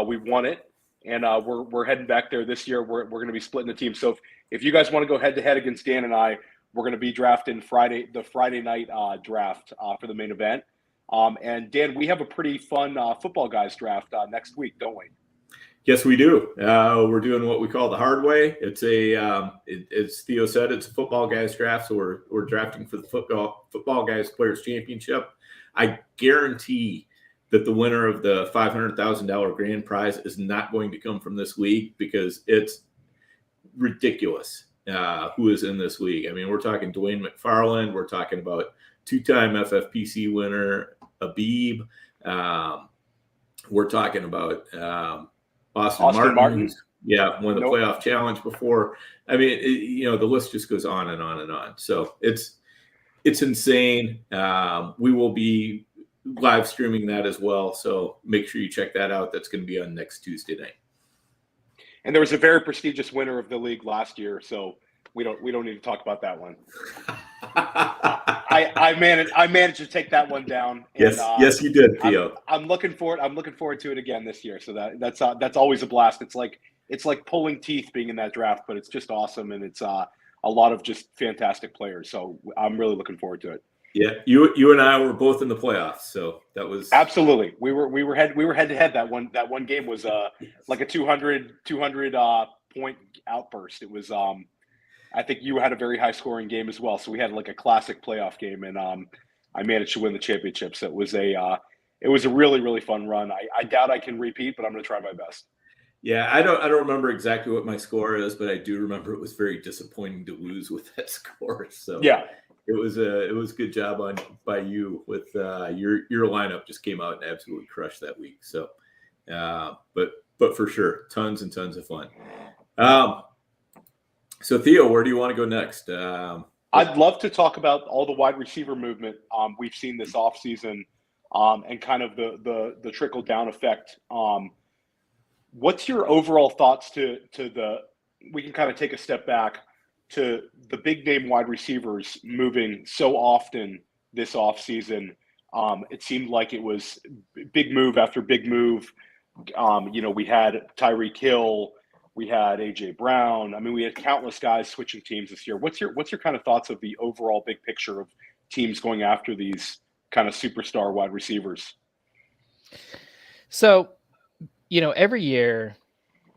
We won it, and we're heading back there this year. We're going to be splitting the team. So if you guys want to go head-to-head against Dan and I, we're going to be drafting the Friday night draft for the main event. And Dan, we have a pretty fun Football Guys draft next week, don't we? Yes, we do. We're doing what we call the hard way. It's as Theo said, it's a Football Guys draft. So we're drafting for the Football Guys Players Championship. I guarantee that the winner of the $500,000 grand prize is not going to come from this league, because it's ridiculous who is in this league. We're talking Dwayne McFarland. We're talking about two-time FFPC winner Abib. We're talking about Austin Martin. Yeah, won the playoff challenge before. The list just goes on and on and on. So it's insane. We will be live streaming that as well. So make sure you check that out. That's going to be on next Tuesday night. And there was a very prestigious winner of the league last year, so we don't need to talk about that one. I managed to take that one down. And, yes, you did, Theo. I'm looking forward to it again this year. So that's always a blast. It's like pulling teeth being in that draft, but it's just awesome, and it's a lot of just fantastic players. So I'm really looking forward to it. Yeah, you and I were both in the playoffs, so that was absolutely. We were head to head. That one game was like a 200 point outburst. It was I think you had a very high scoring game as well. So we had like a classic playoff game, and I managed to win the championship. So it was a really, really fun run. I doubt I can repeat, but I'm going to try my best. Yeah, I don't remember exactly what my score is, but I do remember it was very disappointing to lose with that score. So yeah. It was a good job by you with your lineup just came out and absolutely crushed that week. So, but for sure, tons and tons of fun. So Theo, where do you want to go next? I'd love to talk about all the wide receiver movement we've seen this offseason, and kind of the trickle down effect. What's your overall thoughts to we can kind of take a step back to the big name wide receivers moving so often this offseason? It seemed like it was big move after big move. We had Tyreek Hill, we had AJ Brown. I mean, we had countless guys switching teams this year. What's your kind of thoughts of the overall big picture of teams going after these kind of superstar wide receivers? So, every year,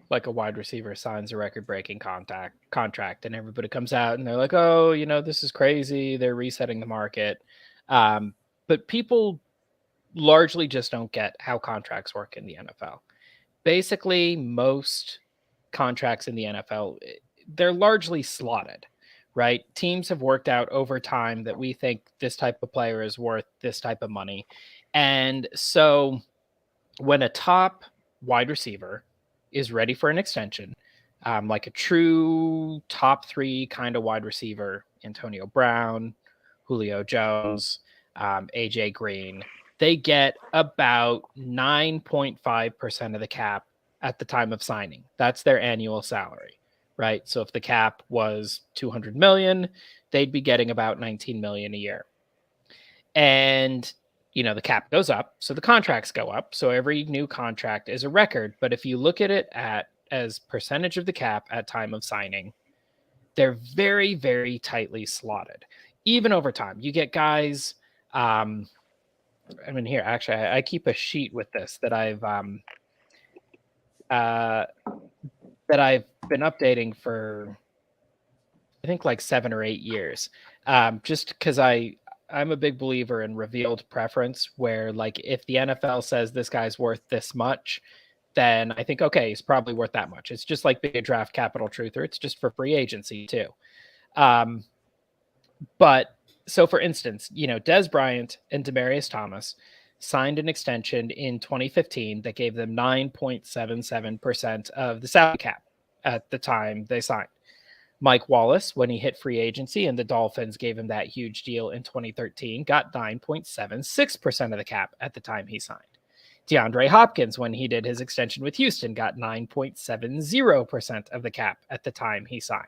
like a wide receiver signs a record-breaking contract, and everybody comes out and they're like, "Oh, this is crazy. They're resetting the market." But people largely just don't get how contracts work in the NFL. Basically, most contracts in the NFL, they're largely slotted, right? Teams have worked out over time that we think this type of player is worth this type of money. And so when a top wide receiver is ready for an extension, like a true top 3 kind of wide receiver, Antonio Brown, Julio Jones, AJ Green, they get about 9.5% of the cap at the time of signing. That's their annual salary, right? So if the cap was 200 million, they'd be getting about 19 million a year. And the cap goes up, so the contracts go up. So every new contract is a record. But if you look at it as percentage of the cap at time of signing, they're very, very tightly slotted. Even over time, you get guys. Here, actually, I keep a sheet with this that I've been updating for, I think, like 7 or 8 years, just because I'm a big believer in revealed preference, where like if the NFL says this guy's worth this much, then I think, okay, he's probably worth that much. It's just like being a draft capital truther. It's just for free agency too. But so for instance, Dez Bryant and Demaryius Thomas signed an extension in 2015 that gave them 9.77% of the salary cap at the time they signed. Mike Wallace, when he hit free agency and the Dolphins gave him that huge deal in 2013, got 9.76% of the cap at the time he signed. DeAndre Hopkins, when he did his extension with Houston, got 9.70% of the cap at the time he signed.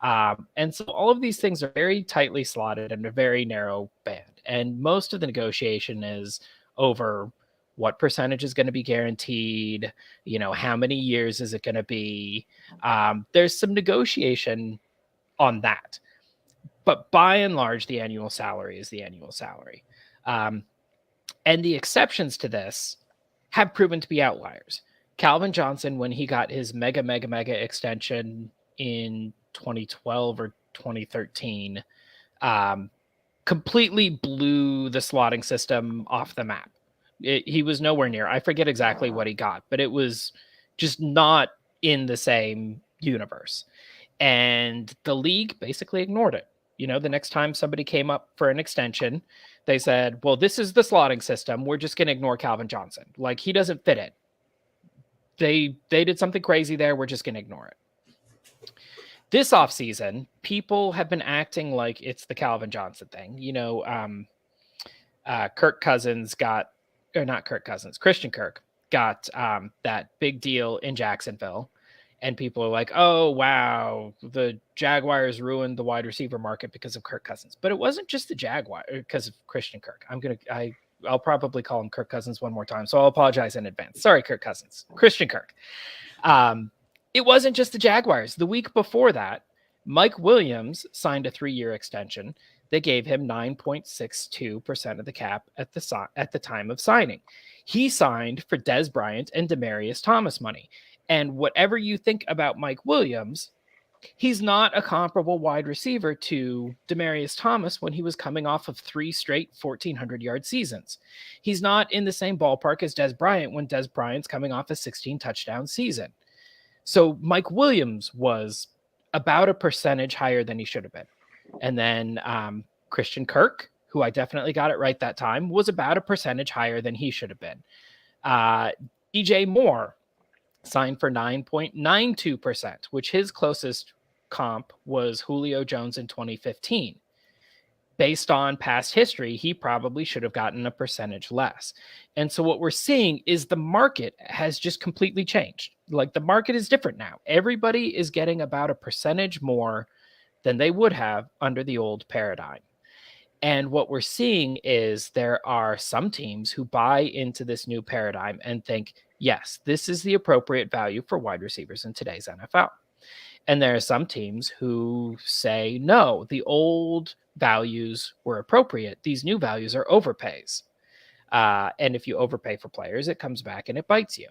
And so all of these things are very tightly slotted in a very narrow band. And most of the negotiation is over what percentage is going to be guaranteed, how many years is it going to be? There's some negotiation on that. But by and large, the annual salary is the annual salary. And the exceptions to this have proven to be outliers. Calvin Johnson, when he got his mega extension in 2012 or 2013, completely blew the slotting system off the map. He was nowhere near. I forget exactly what he got, but it was just not in the same universe. And the league basically ignored it. The next time somebody came up for an extension, they said, well, this is the slotting system. We're just going to ignore Calvin Johnson. Like, he doesn't fit it. They did something crazy there. We're just going to ignore it. This offseason, people have been acting like it's the Calvin Johnson thing. Christian Kirk got that big deal in Jacksonville. And people are like, oh, wow, the Jaguars ruined the wide receiver market because of Kirk Cousins. But it wasn't just the Jaguars because of Christian Kirk. I'll probably call him Kirk Cousins one more time, so I'll apologize in advance. Sorry, Kirk Cousins. Christian Kirk. It wasn't just the Jaguars. The week before that, Mike Williams signed a 3-year extension. They gave him 9.62% of the cap at the time of signing. He signed for Dez Bryant and Demaryius Thomas money. And whatever you think about Mike Williams, he's not a comparable wide receiver to Demaryius Thomas when he was coming off of 3 straight 1,400-yard seasons. He's not in the same ballpark as Dez Bryant when Dez Bryant's coming off a 16-touchdown season. So Mike Williams was about a percentage higher than he should have been. And then Christian Kirk, who I definitely got it right that time, was about a percentage higher than he should have been. DJ Moore signed for 9.92%, which his closest comp was Julio Jones in 2015. Based on past history, he probably should have gotten a percentage less. And so what we're seeing is the market has just completely changed. Like, the market is different now. Everybody is getting about a percentage more than they would have under the old paradigm. And what we're seeing is there are some teams who buy into this new paradigm and think, yes, this is the appropriate value for wide receivers in today's NFL. And there are some teams who say, no, the old values were appropriate. These new values are overpays. And if you overpay for players, it comes back and it bites you.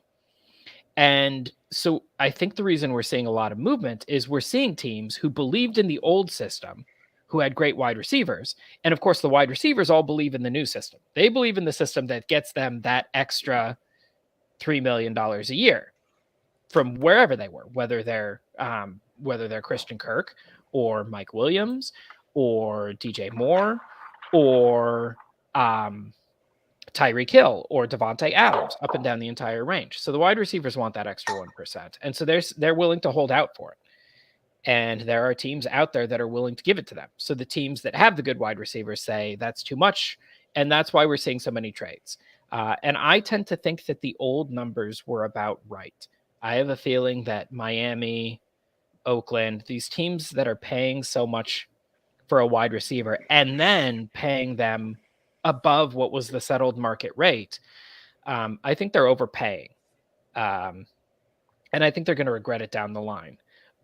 And so I think the reason we're seeing a lot of movement is we're seeing teams who believed in the old system, who had great wide receivers. And of course, the wide receivers all believe in the new system. They believe in the system that gets them that extra $3 million a year from wherever they were, whether they're Christian Kirk or Mike Williams or DJ Moore or Tyreek Hill or Devontae Adams, up and down the entire range. So the wide receivers want that extra 1%. And so they're willing to hold out for it. And there are teams out there that are willing to give it to them. So the teams that have the good wide receivers say that's too much. And that's why we're seeing so many trades. And I tend to think that the old numbers were about right. I have a feeling that Miami, Oakland, these teams that are paying so much for a wide receiver and then paying them above what was the settled market rate, I think they're overpaying. And I think they're going to regret it down the line.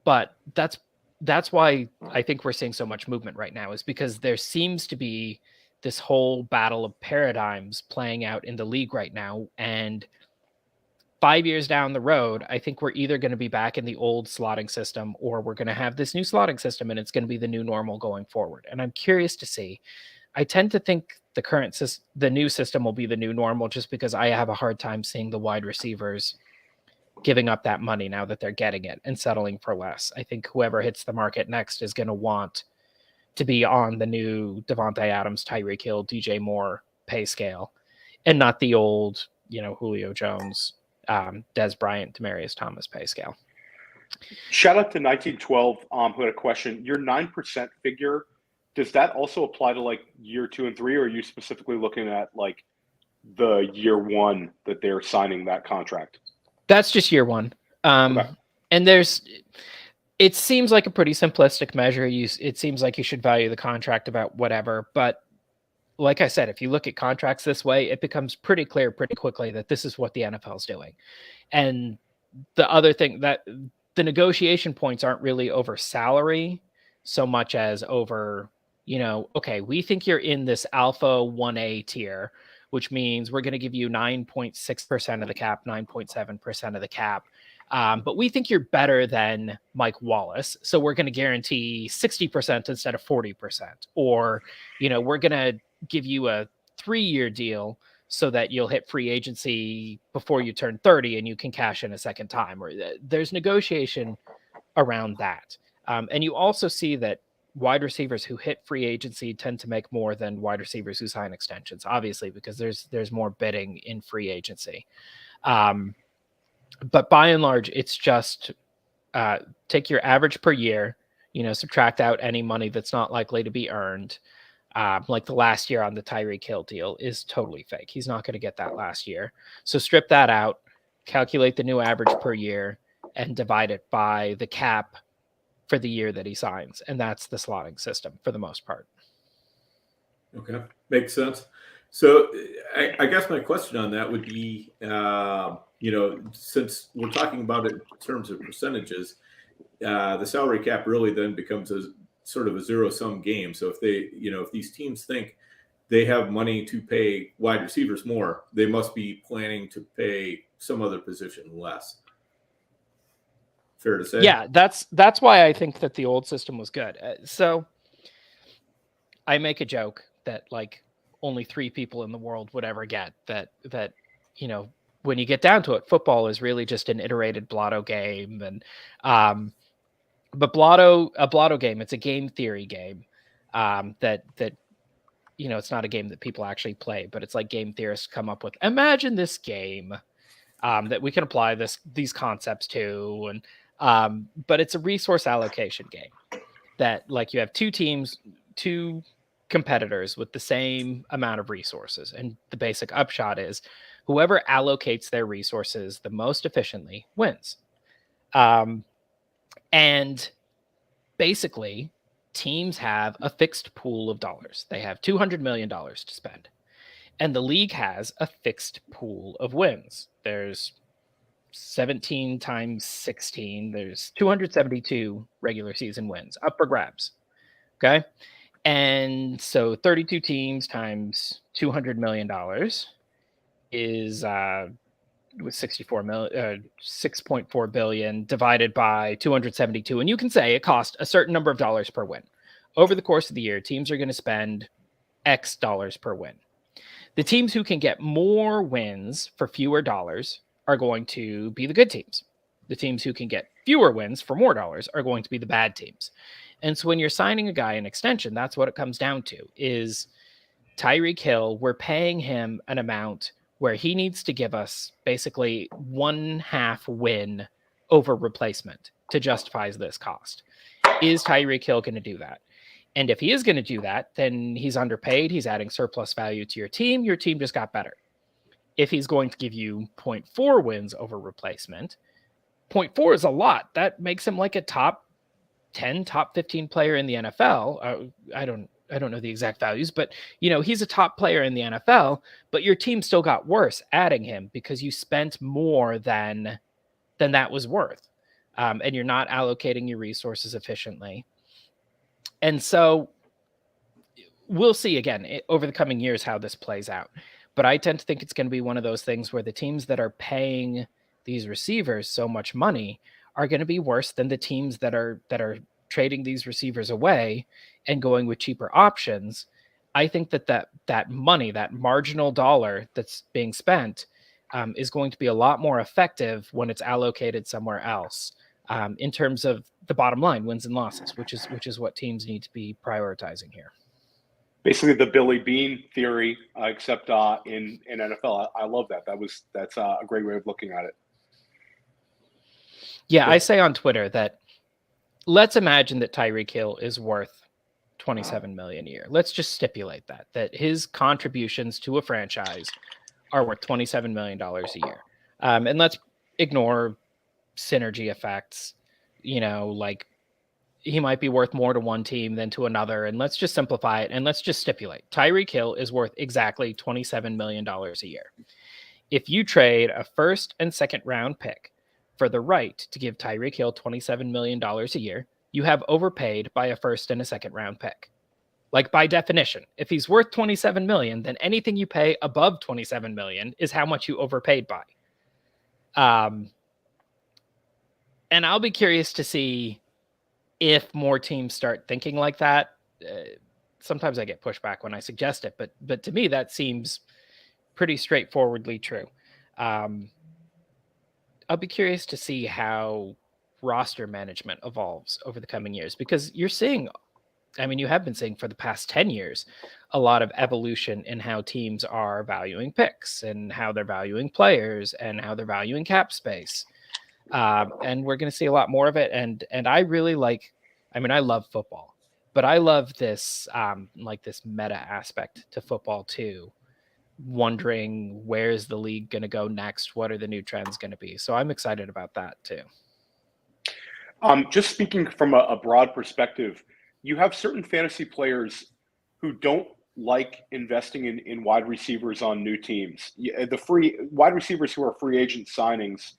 But that's why I think we're seeing so much movement right now, is because there seems to be this whole battle of paradigms playing out in the league right now. And 5 years down the road, I think we're either going to be back in the old slotting system or we're going to have this new slotting system and it's going to be the new normal going forward. And I'm curious to see. I tend to think the new system will be the new normal just because I have a hard time seeing the wide receivers giving up that money now that they're getting it and settling for less. I think whoever hits the market next is going to want to be on the new Devontae Adams, Tyreek Hill, DJ Moore pay scale and not the old, Julio Jones, Des Bryant, Demaryius Thomas pay scale. Shout out to 1912 who had a question. Your 9% figure, does that also apply to like year 2 and 3, or are you specifically looking at like the year 1 that they're signing that contract? That's just year 1. Okay. And it seems like a pretty simplistic measure. It seems like you should value the contract about whatever. But like I said, if you look at contracts this way, it becomes pretty clear pretty quickly that this is what the NFL is doing. And the other thing, that the negotiation points aren't really over salary so much as over, okay, we think you're in this alpha 1A tier, which means we're going to give you 9.6% of the cap, 9.7% of the cap. But we think you're better than Mike Wallace. So we're going to guarantee 60% instead of 40%. Or, we're going to give you a 3-year deal so that you'll hit free agency before you turn 30 and you can cash in a second time. Or there's negotiation around that. And you also see that wide receivers who hit free agency tend to make more than wide receivers who sign extensions, obviously, because there's more bidding in free agency. But by and large, it's just take your average per year, subtract out any money that's not likely to be earned. Like the last year on the Tyreek Hill deal is totally fake. He's not going to get that last year. So strip that out, calculate the new average per year, and divide it by the cap for the year that he signs. And that's the slotting system for the most part. Okay. Makes sense. So I guess my question on that would be, since we're talking about it in terms of percentages, the salary cap really then becomes a sort of a zero-sum game. So if if these teams think they have money to pay wide receivers more, they must be planning to pay some other position less. Fair to say? Yeah, that's why I think that the old system was good. So I make a joke that like only 3 people in the world would ever get that, when you get down to it, football is really just an iterated blotto game. And but a blotto game, it's a game theory game that it's not a game that people actually play, but it's like game theorists come up with. Imagine this game that we can apply these concepts to, and but it's a resource allocation game that like you have 2 teams, 2 competitors with the same amount of resources, and the basic upshot is whoever allocates their resources the most efficiently wins. And basically teams have a fixed pool of dollars. They have $200 million to spend. And the league has a fixed pool of wins. There's 17 times 16. There's 272 regular season wins up for grabs. Okay. And so 32 teams times $200 million is with 6.4 billion divided by 272. And you can say it costs a certain number of dollars per win. Over the course of the year, teams are going to spend X dollars per win. The teams who can get more wins for fewer dollars are going to be the good teams. The teams who can get fewer wins for more dollars are going to be the bad teams. And so when you're signing a guy an extension, that's what it comes down to is Tyreek Hill, we're paying him an amount where he needs to give us basically 1/2 win over replacement to justify this cost. Is Tyreek Hill going to do that? And if he is going to do that, then he's underpaid. He's adding surplus value to your team. Your team just got better. If he's going to give you 0.4 wins over replacement, 0.4 is a lot. That makes him like a top 10, top 15 player in the NFL. I don't know the exact values, but he's a top player in the NFL, but your team still got worse adding him because you spent more than that was worth. And you're not allocating your resources efficiently. And so we'll see again over the coming years how this plays out. But I tend to think it's going to be one of those things where the teams that are paying these receivers so much money are going to be worse than the teams that are trading these receivers away and going with cheaper options. I think that money, that marginal dollar that's being spent, is going to be a lot more effective when it's allocated somewhere else. In terms of the bottom line, wins and losses, which is what teams need to be prioritizing here. Basically, the Billy Bean theory, except in NFL. I love that. That's a great way of looking at it. Yeah, I say on Twitter that let's imagine that Tyreek Hill is worth $27 million a year. Let's just stipulate that his contributions to a franchise are worth $27 million a year. And let's ignore synergy effects, like he might be worth more to one team than to another. And let's just simplify it. And let's just stipulate Tyreek Hill is worth exactly $27 million a year. If you trade a first and second round pick for the right to give Tyreek Hill $27 million a year, you have overpaid by a first and a second round pick. Like by definition, if he's worth $27 million, then anything you pay above $27 million is how much you overpaid by. And I'll be curious to see if more teams start thinking like that. Sometimes I get pushback when I suggest it, but to me, that seems pretty straightforwardly true. I'll be curious to see how roster management evolves over the coming years, because you have been seeing for the past 10 years, a lot of evolution in how teams are valuing picks and how they're valuing players and how they're valuing cap space. And we're going to see a lot more of it. And I really I love football, but I love this, this meta aspect to football too. Wondering where's the league going to go next? What are the new trends going to be? So I'm excited about that too. Just speaking from a broad perspective, you have certain fantasy players who don't like investing in wide receivers on new teams. The free wide receivers who are free agent signings,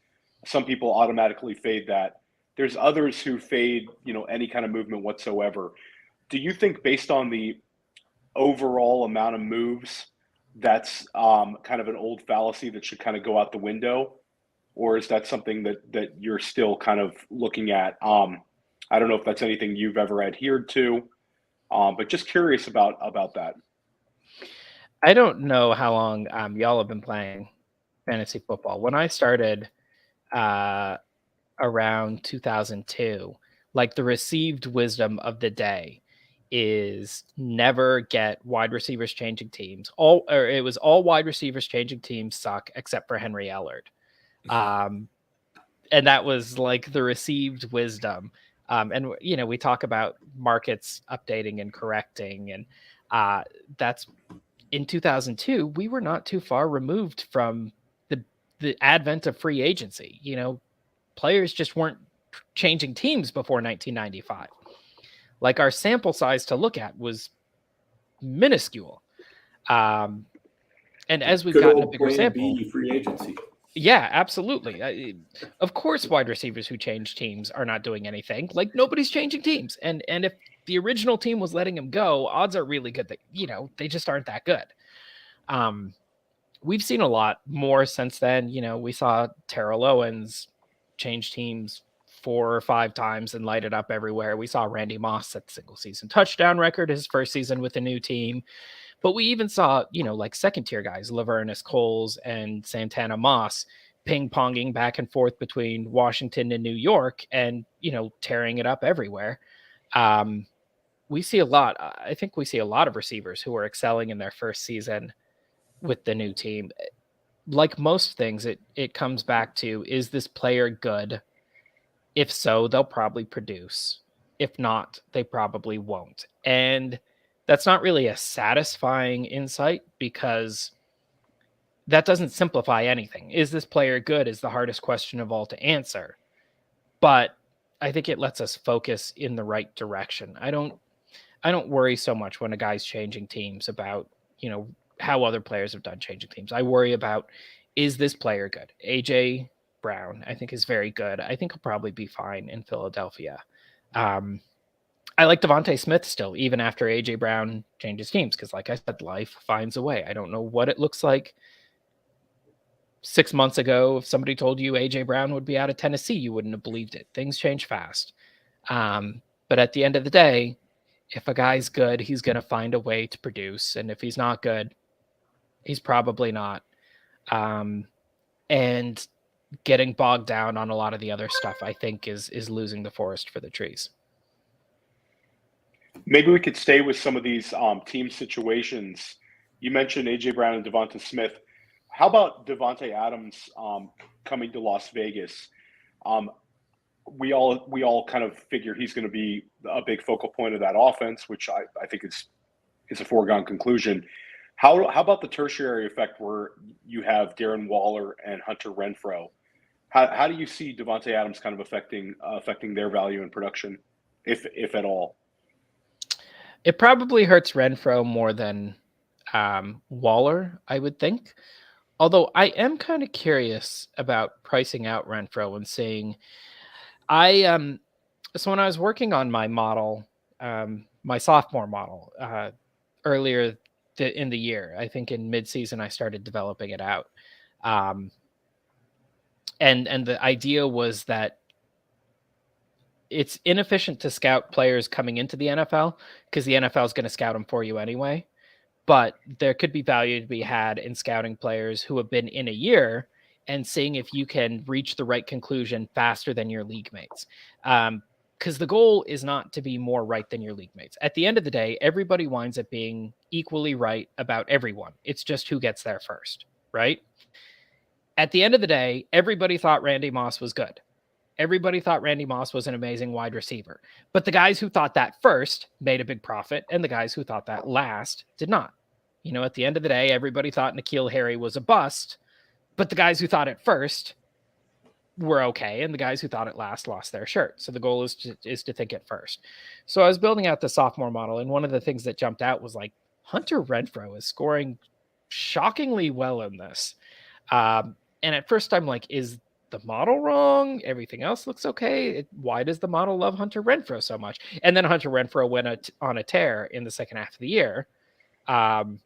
some people automatically fade that. There's others who fade, any kind of movement whatsoever. Do you think based on the overall amount of moves, that's kind of an old fallacy that should kind of go out the window? Or is that something that you're still kind of looking at? I don't know if that's anything you've ever adhered to, but just curious about that. I don't know how long y'all have been playing fantasy football. When I started around 2002, the received wisdom of the day is never get wide receivers changing teams. It was all wide receivers changing teams suck except for Henry Ellard. And that was the received wisdom. And we talk about markets updating and correcting, and that's in 2002. We were not too far removed from the advent of free agency. Players just weren't changing teams before 1995. Like, our sample size to look at was minuscule. And as we've Good gotten a old bigger plan sample, B free agency. yeah, absolutely. Of course, wide receivers who change teams are not doing anything. Like, nobody's changing teams. And if the original team was letting him go, odds are really good that, you know, they just aren't that good. We've seen a lot more since then. You know, we saw Terrell Owens change teams 4 or 5 times and light it up everywhere. We saw Randy Moss set the single season touchdown record his first season with a new team. But we even saw, you know, like second tier guys, Lavernus Coles and Santana Moss, ping-ponging back and forth between Washington and New York and, you know, tearing it up everywhere. We see a lot. I think we see a lot of receivers who are excelling in their first season with the new team. Like most things, it comes back to, is this player good? If so, they'll probably produce. If not, they probably won't. And that's not really a satisfying insight, because that doesn't simplify anything. Is this player good is the hardest question of all to answer. But I think it lets us focus in the right direction. I don't worry so much when a guy's changing teams about, you know, how other players have done changing teams. I worry about, is this player good? AJ Brown, I think, is very good. I think he'll probably be fine in Philadelphia. I like Devontae Smith still, even after AJ Brown changes teams, because, like I said, life finds a way. I don't know what it looks like 6 months ago. If somebody told you AJ Brown would be out of Tennessee, you wouldn't have believed it. Things change fast. But at the end of the day, if a guy's good, he's going to find a way to produce. And if he's not good, he's probably not. And getting bogged down on a lot of the other stuff, I think, is losing the forest for the trees. Maybe we could stay with some of these team situations. You mentioned AJ Brown and Devonta Smith. How about Devontae Adams coming to Las Vegas? We all kind of figure he's going to be a big focal point of that offense, which I think is a foregone conclusion. How about the tertiary effect where you have Darren Waller and Hunter Renfrow? How do you see Devontae Adams kind of affecting their value and production, if at all? It probably hurts Renfrow more than Waller, I would think. Although I am kind of curious about pricing out Renfrow and seeing. So when I was working on my model, my sophomore model, earlier in the year, I think in mid-season I started developing it out. And the idea was that it's inefficient to scout players coming into the NFL, because the NFL is going to scout them for you anyway. But there could be value to be had in scouting players who have been in a year and seeing if you can reach the right conclusion faster than your league mates. Because the goal is not to be more right than your league mates. At the end of the day, everybody winds up being equally right about everyone. It's just who gets there first, right? At the end of the day, everybody thought Randy Moss was good. Everybody thought Randy Moss was an amazing wide receiver. But the guys who thought that first made a big profit, and the guys who thought that last did not. You know, at the end of the day, everybody thought N'Keal Harry was a bust, but the guys who thought it first were okay, and the guys who thought it last lost their shirt. So the goal is to think it first. So I was building out the sophomore model, and one of the things that jumped out was, like, Hunter Renfrow is scoring shockingly well in this. And at first I'm like, is the model wrong? Everything else looks okay. Why does the model love Hunter Renfrow so much? And then Hunter Renfrow went on a tear in the second half of the year. And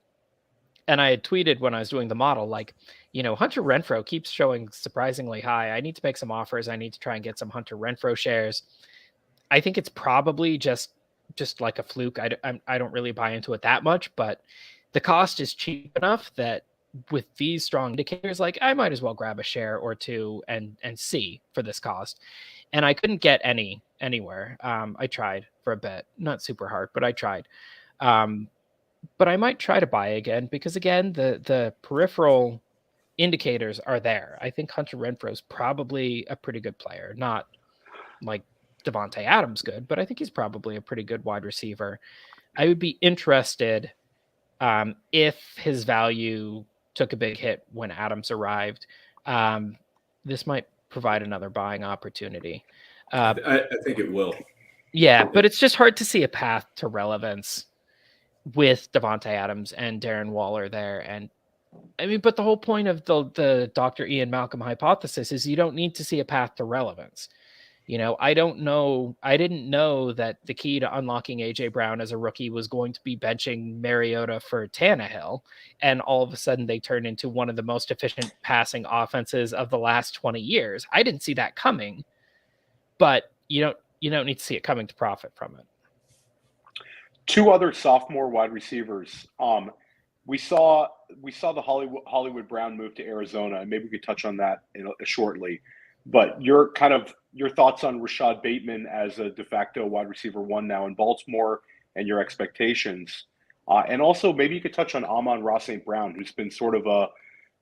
I had tweeted when I was doing the model, like, you know, Hunter Renfrow keeps showing surprisingly high. I need to make some offers. I need to try and get some Hunter Renfrow shares. I think it's probably just like a fluke. I don't really buy into it that much, but the cost is cheap enough that with these strong indicators, like, I might as well grab a share or two and see for this cost. And I couldn't get anywhere. I tried for a bit, not super hard, but I tried. But I might try to buy again, because again, the peripheral indicators are there. I think Hunter Renfrow is probably a pretty good player, not like Devontae Adams good, but I think he's probably a pretty good wide receiver. I would be interested if his value took a big hit when Adams arrived. This might provide another buying opportunity. I think it will. Yeah, but it's just hard to see a path to relevance with Devontae Adams and Darren Waller there. And I mean, but the whole point of the Dr. Ian Malcolm hypothesis is you don't need to see a path to relevance. You know, I didn't know that the key to unlocking AJ Brown as a rookie was going to be benching Mariota for Tannehill, and all of a sudden they turn into one of the most efficient passing offenses of the last 20 years. I didn't see that coming, but you don't need to see it coming to profit from it. Two other sophomore wide receivers. We saw the Hollywood Brown move to Arizona, and maybe we could touch on that shortly. But your thoughts on Rashad Bateman as a de facto wide receiver one now in Baltimore, and your expectations, and also maybe you could touch on Amon-Ra St. Brown, who's been sort of a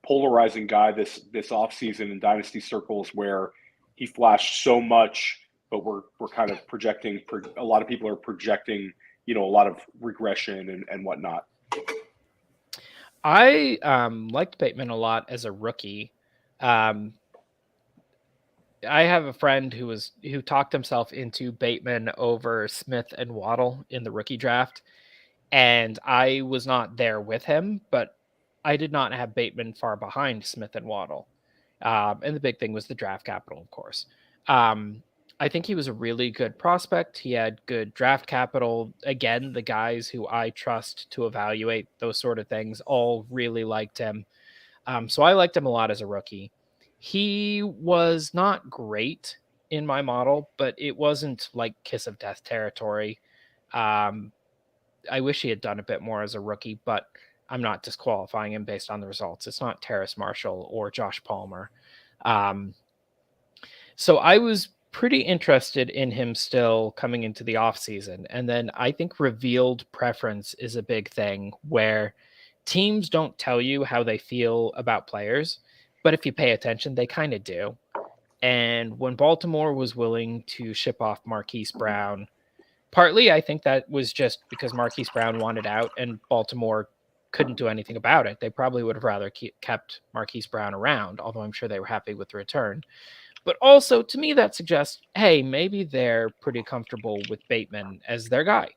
polarizing guy this offseason in dynasty circles, where he flashed so much, but we're kind of projecting. A lot of people are projecting, a lot of regression and whatnot. I liked Bateman a lot as a rookie. I have a friend who talked himself into Bateman over Smith and Waddle in the rookie draft, and I was not there with him, but I did not have Bateman far behind Smith and Waddle. And the big thing was the draft capital, of course. I think he was a really good prospect. He had good draft capital. Again, the guys who I trust to evaluate those sort of things all really liked him. So I liked him a lot as a rookie. He was not great in my model, but it wasn't like kiss of death territory. I wish he had done a bit more as a rookie, but I'm not disqualifying him based on the results. It's not Terrace Marshall or Josh Palmer. So I was pretty interested in him still coming into the offseason. And then I think revealed preference is a big thing where teams don't tell you how they feel about players, but if you pay attention, they kind of do. And when Baltimore was willing to ship off Marquise Brown, partly I think that was just because Marquise Brown wanted out and Baltimore couldn't do anything about it. They probably would have rather kept Marquise Brown around, although I'm sure they were happy with the return. But also, to me, that suggests, hey, maybe they're pretty comfortable with Bateman as their guy,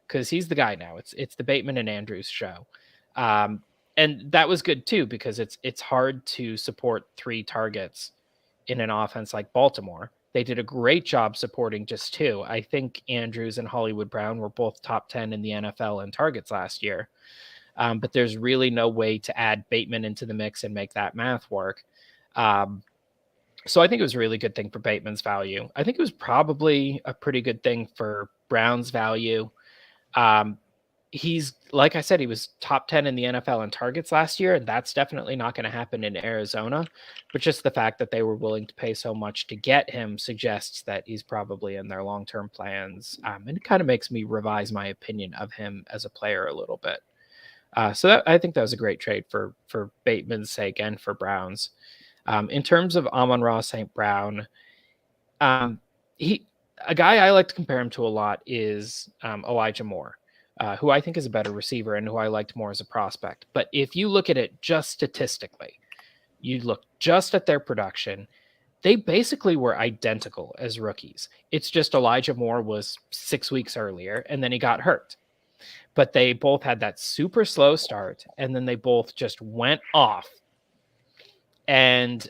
because he's the guy now. It's the Bateman and Andrews show. And that was good, too, because it's hard to support 3 targets in an offense like Baltimore. They did a great job supporting just 2. I think Andrews and Hollywood Brown were both top 10 in the NFL in targets last year. But there's really no way to add Bateman into the mix and make that math work. So I think it was a really good thing for Bateman's value. I think it was probably a pretty good thing for Brown's value. He's, like I said, he was top 10 in the NFL in targets last year, and that's definitely not going to happen in Arizona. But just the fact that they were willing to pay so much to get him suggests that he's probably in their long-term plans. And it kind of makes me revise my opinion of him as a player a little bit. So I think that was a great trade for Bateman's sake and for Brown's. In terms of Amon-Ra St. Brown, a guy I like to compare him to a lot is Elijah Moore, who I think is a better receiver and who I liked more as a prospect. But if you look at it just statistically, you look just at their production, they basically were identical as rookies. It's just Elijah Moore was 6 weeks earlier, and then he got hurt. But they both had that super slow start, and then they both just went off. And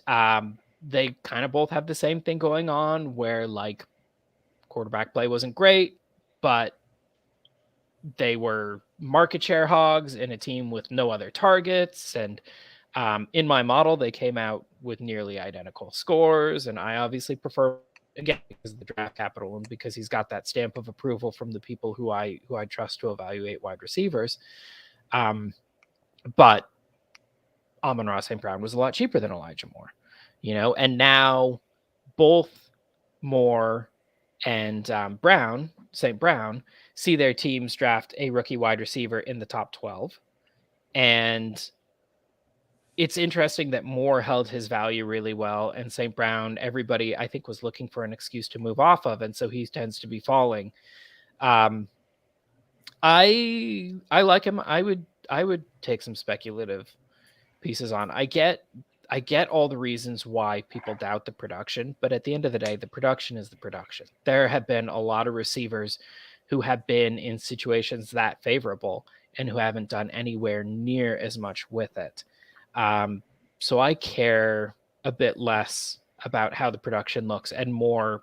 they kind of both have the same thing going on where, like, quarterback play wasn't great, but they were market share hogs in a team with no other targets. And in my model, they came out with nearly identical scores. And I obviously prefer, again, because of the draft capital and because he's got that stamp of approval from the people who I trust to evaluate wide receivers. But Amon-Ra St. Brown was a lot cheaper than Elijah Moore, and now both Moore and St. Brown, see their teams draft a rookie wide receiver in the top 12. And it's interesting that Moore held his value really well, and St. Brown, everybody I think was looking for an excuse to move off of, and so he tends to be falling. I like him. I would take some speculative pieces on. I get I get all the reasons why people doubt the production, but at the end of the day, the production is the production. There have been a lot of receivers who have been in situations that favorable and who haven't done anywhere near as much with it. So I care a bit less about how the production looks and more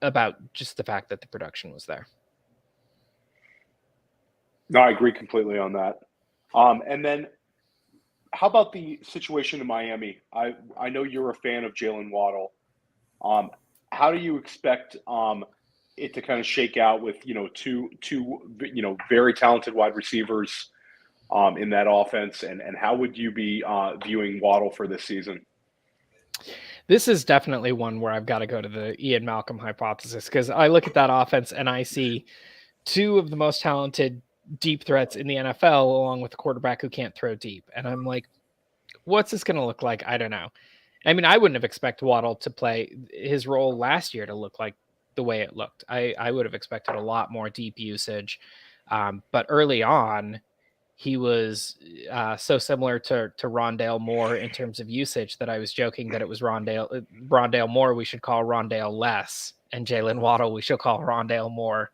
about just the fact that the production was there. No, I agree completely on that. And then how about the situation in Miami? I know you're a fan of Jalen Waddle. How do you expect it to kind of shake out with two very talented wide receivers in that offense, and how would you be viewing Waddle for this season? This is definitely one where I've got to go to the Ian Malcolm hypothesis, because I look at that offense and I see two of the most talented deep threats in the NFL, along with a quarterback who can't throw deep. And I'm like, what's this going to look like? I don't know. I mean, I wouldn't have expected Waddle to play his role last year to look like the way it looked. I would have expected a lot more deep usage. But early on, he was so similar to Rondale Moore in terms of usage that I was joking that it was Rondale Moore we should call Rondale less, and Jalen Waddle we should call Rondale Moore.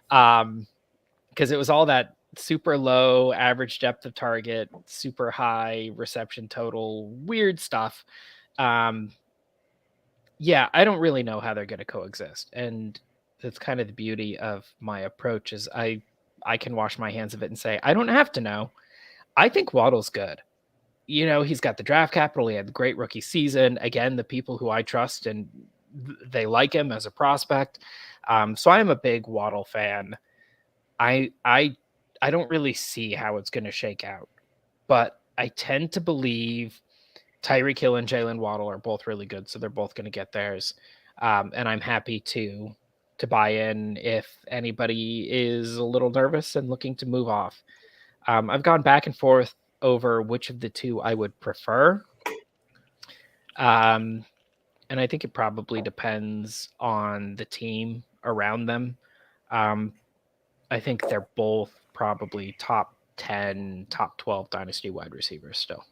Because it was all that super low average depth of target, super high reception total, weird stuff. Yeah, I don't really know how they're going to coexist. And that's kind of the beauty of my approach is I can wash my hands of it and say, I don't have to know. I think Waddle's good. He's got the draft capital. He had the great rookie season. Again, the people who I trust and they like him as a prospect. So I am a big Waddle fan. I don't really see how it's going to shake out, but I tend to believe Tyreek Hill and Jalen Waddle are both really good, so they're both going to get theirs. And I'm happy to buy in if anybody is a little nervous and looking to move off. I've gone back and forth over which of the two I would prefer. And I think it probably depends on the team around them. I think they're both probably top 10, top 12 dynasty wide receivers still.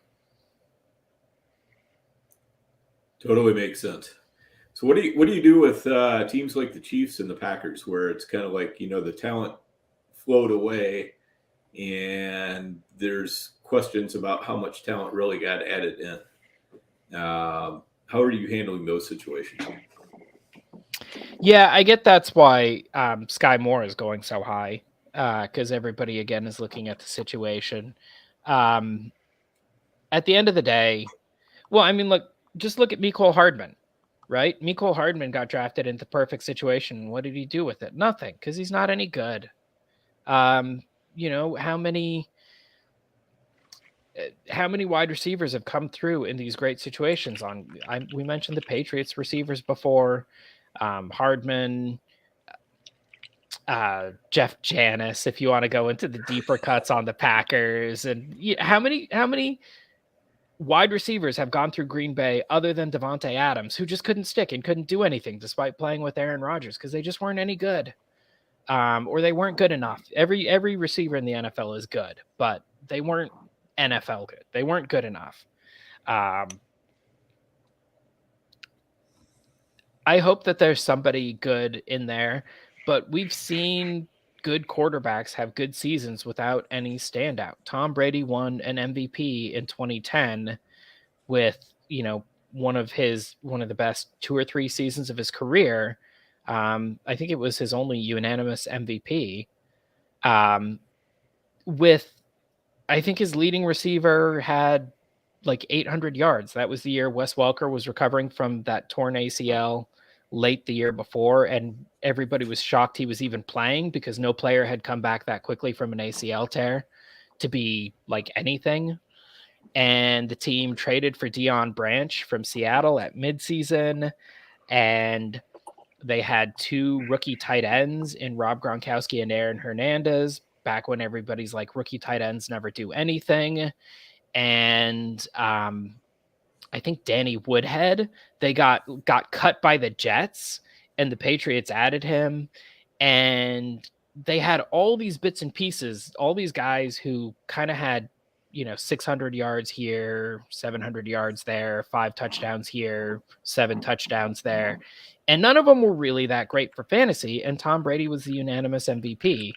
Totally makes sense. So what do you do with teams like the Chiefs and the Packers, where it's kind of like, the talent flowed away and there's questions about how much talent really got added in? How are you handling those situations? Yeah, I get that's why Sky Moore is going so high, because everybody, again, is looking at the situation. At the end of the day, well, I mean, just look at Mecole Hardman, right? Mecole Hardman got drafted into the perfect situation. What did he do with it? Nothing, because he's not any good. How many wide receivers have come through in these great situations? We mentioned the Patriots receivers before. Hardman, Jeff Janis, if you want to go into the deeper cuts on the Packers, and how many wide receivers have gone through Green Bay other than Devontae Adams, who just couldn't stick and couldn't do anything despite playing with Aaron Rodgers because they just weren't any good, or they weren't good enough. Every receiver in the NFL is good, but they weren't NFL good. They weren't good enough. I hope that there's somebody good in there, but we've seen good quarterbacks have good seasons without any standout. Tom Brady won an MVP in 2010 with, one of the best 2 or 3 seasons of his career. I think it was his only unanimous MVP. With, I think his leading receiver had like 800 yards. That was the year Wes Welker was recovering from that torn ACL late the year before, and everybody was shocked he was even playing because no player had come back that quickly from an ACL tear to be like anything. And the team traded for Deion Branch from Seattle at midseason, and they had 2 rookie tight ends in Rob Gronkowski and Aaron Hernandez back when everybody's like rookie tight ends never do anything. And I think Danny Woodhead, they got cut by the Jets, and the Patriots added him, and they had all these bits and pieces, all these guys who kind of had 600 yards here, 700 yards there, 5 touchdowns here, 7 touchdowns there. And none of them were really that great for fantasy. And Tom Brady was the unanimous MVP.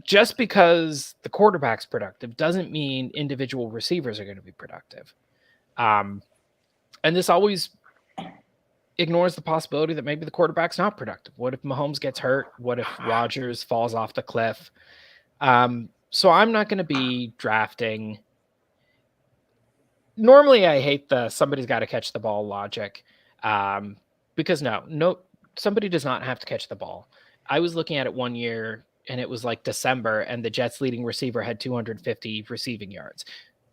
Just because the quarterback's productive doesn't mean individual receivers are going to be productive. And this always ignores the possibility that maybe the quarterback's not productive. What if Mahomes gets hurt? What if Rodgers falls off the cliff? So I'm not going to be drafting. Normally, I hate the somebody's got to catch the ball logic, because no, somebody does not have to catch the ball. I was looking at it one year, and it was like December, and the Jets' leading receiver had 250 receiving yards.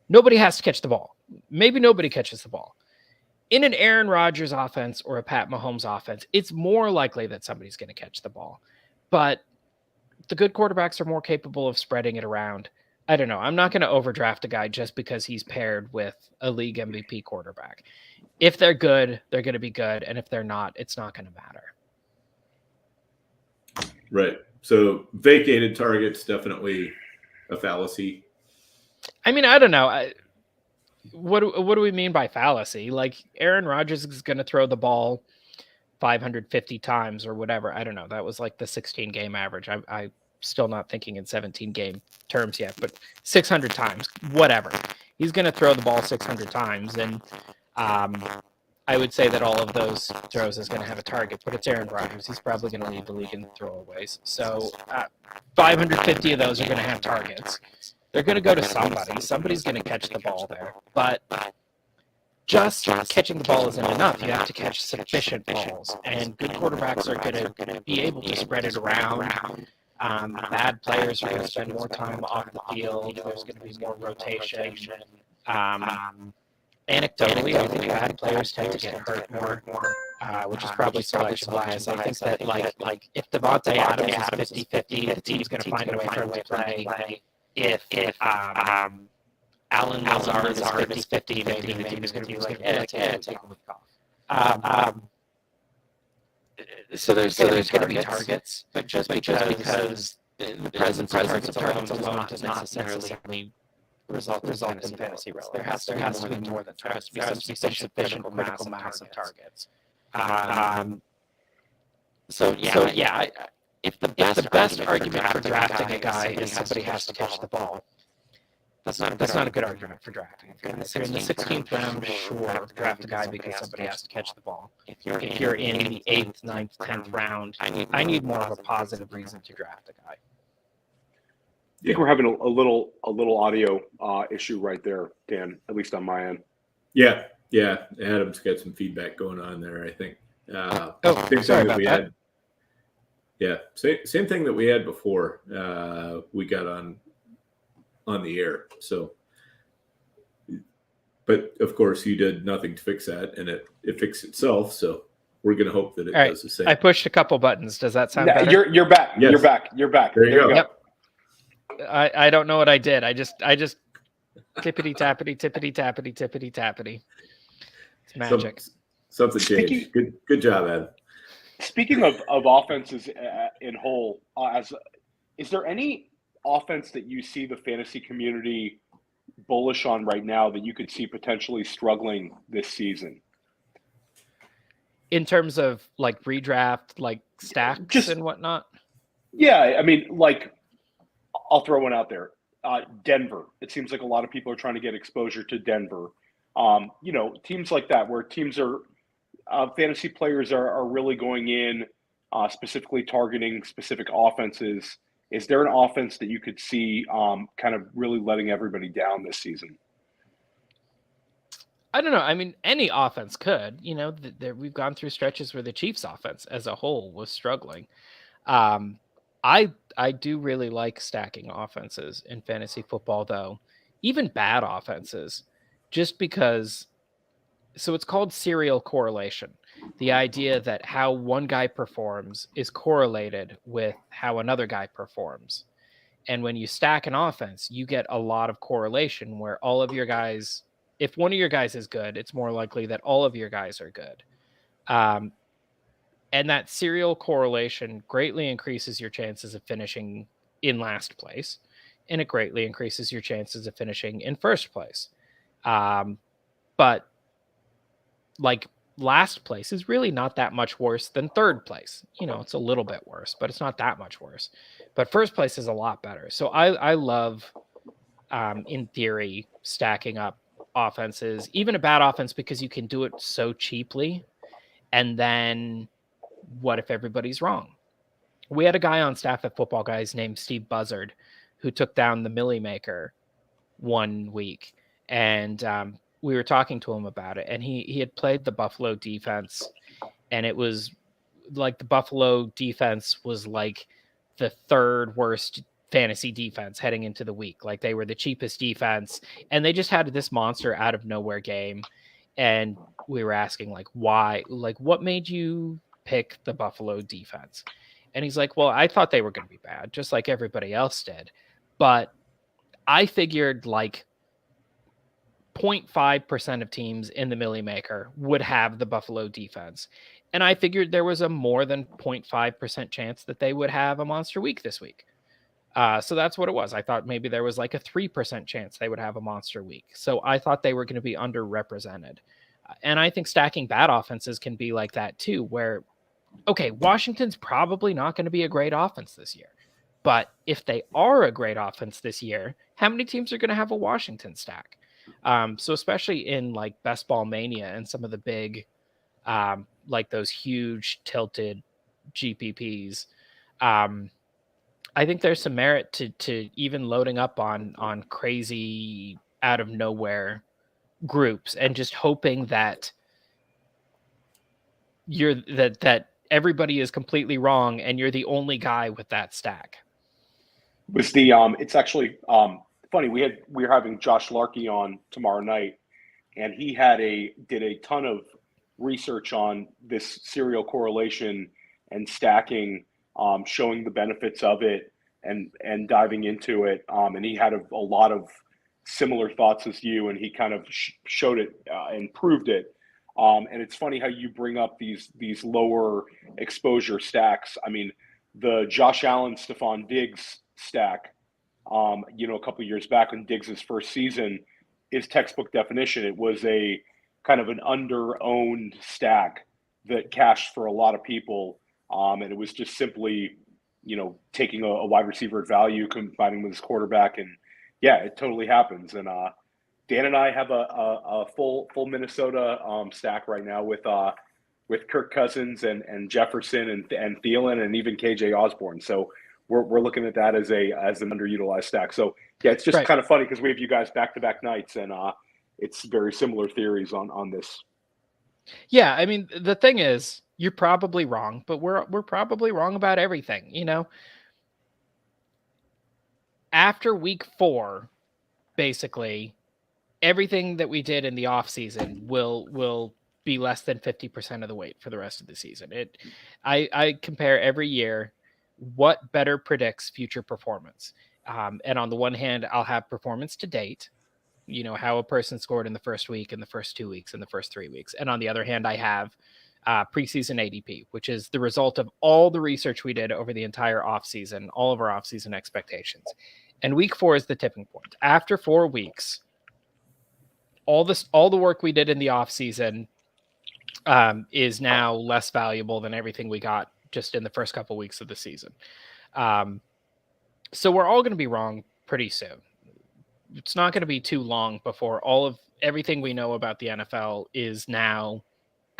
Nobody has to catch the ball. Maybe nobody catches the ball. In an Aaron Rodgers offense or a Pat Mahomes offense, it's more likely that somebody's going to catch the ball. But the good quarterbacks are more capable of spreading it around. I don't know. I'm not going to overdraft a guy just because he's paired with a league MVP quarterback. If they're good, they're going to be good. And if they're not, it's not going to matter. Right. So vacated targets, definitely a fallacy. I mean, I don't know. What do we mean by fallacy? Like, Aaron Rodgers is going to throw the ball 550 times or whatever. I don't know. That was like the 16 game average. I still not thinking in 17 game terms yet, but 600 times, whatever. He's going to throw the ball 600 times. And I would say that all of those throws is going to have a target, but it's Aaron Rodgers. He's probably going to lead the league in throwaways. So 550 of those are going to have targets. They're going to go to somebody. Somebody's going to catch the ball there. But just catching the ball isn't enough. You have to catch sufficient balls. And good quarterbacks are going to be able to spread it around. Bad players are going to spend more time off the field. There's going to be more rotation. Anecdotally, I think bad players tend to get hurt more, which is probably selection bias. I think that like if Devontae Adams is 50-50, the team's going to find a way for him to play. If Alan Lazard is 50-50, maybe the team is going to be like, take a week off. So there's going to be targets, but just because the presence of targets alone does not necessarily result in fantasy relevance. There has to be more than there has to be some sufficient critical mass of targets. If the best argument for drafting a guy is somebody has to catch the ball, that's not a good argument for drafting. If you're in the 16th round, sure, draft a guy because somebody has to catch the ball. If you're in the 8th, 9th, 10th round, I need more of a positive reason to draft a guy. I think we're having a little audio issue right there, Dan, at least on my end. Yeah. Adam's got some feedback going on there, I think. Sorry about that. Yeah, same thing that we had before we got on the air. So, but of course, you did nothing to fix that, and it fixed itself. So we're going to hope that it does the same. I pushed a couple buttons. Does that sound better? You're back. Yes. You're back. There you go. Yep. I don't know what I did. I just tippity tappity. It's magic. Something changed. Good job, Ed. Speaking of offenses in whole, is there any offense that you see the fantasy community bullish on right now that you could see potentially struggling this season? In terms of like redraft, like stacks and whatnot? Yeah, I mean, like, I'll throw one out there. Denver. It seems like a lot of people are trying to get exposure to Denver. Teams like that where teams are fantasy players are really going in, specifically targeting specific offenses. Is there an offense that you could see kind of really letting everybody down this season? I don't know. I mean, any offense could. We've gone through stretches where the Chiefs' offense as a whole was struggling. I do really like stacking offenses in fantasy football, though, even bad offenses, just because. So it's called serial correlation. The idea that how one guy performs is correlated with how another guy performs. And when you stack an offense, you get a lot of correlation where all of your guys, if one of your guys is good, it's more likely that all of your guys are good. And that serial correlation greatly increases your chances of finishing in last place. and it greatly increases your chances of finishing in first place. But like last place is really not that much worse than third place. It's a little bit worse, but it's not that much worse. But first place is a lot better. So I love, in theory, stacking up offenses, even a bad offense, because you can do it so cheaply. And then what if everybody's wrong? We had a guy on staff at Football Guys named Steve Buzzard who took down the Millie Maker one week. And we were talking to him about it. And he had played the Buffalo defense. And it was like the Buffalo defense was like the third worst fantasy defense heading into the week. Like they were the cheapest defense. And they just had this monster out of nowhere game. And we were asking, like, why? Like, what made you pick the Buffalo defense? And he's like, well, I thought they were going to be bad, just like everybody else did. But I figured like 0.5% of teams in the Millie Maker would have the Buffalo defense. And I figured there was a more than 0.5% chance that they would have a monster week this week. So that's what it was. I thought maybe there was like a 3% chance they would have a monster week. So I thought they were going to be underrepresented. And I think stacking bad offenses can be like that too, where, okay, Washington's probably not going to be a great offense this year. But if they are a great offense this year, how many teams are going to have a Washington stack? So especially in like Best Ball Mania and some of the big, like those huge tilted GPPs, I think there's some merit to even loading up on crazy out of nowhere groups and just hoping that that everybody is completely wrong and you're the only guy with that stack. Was the it's actually funny. We were having Josh Larkey on tomorrow night, and he did a ton of research on this serial correlation and stacking, showing the benefits of it and diving into it. And he had a lot of similar thoughts as you, and he kind of showed it and proved it. And it's funny how you bring up these lower exposure stacks. I mean, the Josh Allen, Stephon Diggs stack, a couple of years back in Diggs' first season, is textbook definition. It was a kind of an under-owned stack that cashed for a lot of people. And it was just simply, taking a wide receiver at value, combining with his quarterback. And yeah, it totally happens. And Dan and I have a full Minnesota stack right now with Kirk Cousins and Jefferson and Thielen and even KJ Osborne. So we're looking at that as an underutilized stack. So yeah, it's just kind of funny because we have you guys back-to-back nights, and it's very similar theories on this. Yeah, I mean, the thing is, you're probably wrong, but we're probably wrong about everything. After week 4, basically, everything that we did in the off season will be less than 50% of the weight for the rest of the season. I compare every year what better predicts future performance. And on the one hand, I'll have performance to date, how a person scored in the first week, in the first 2 weeks, in the first 3 weeks. And on the other hand, I have preseason ADP, which is the result of all the research we did over the entire offseason, all of our offseason expectations. And week 4 is the tipping point. After 4 weeks, all the work we did in the offseason is now less valuable than everything we got just in the first couple weeks of the season. So we're all going to be wrong pretty soon. It's not going to be too long before everything we know about the NFL is now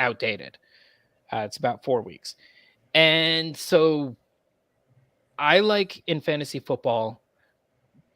outdated. It's about 4 weeks. And so I like in fantasy football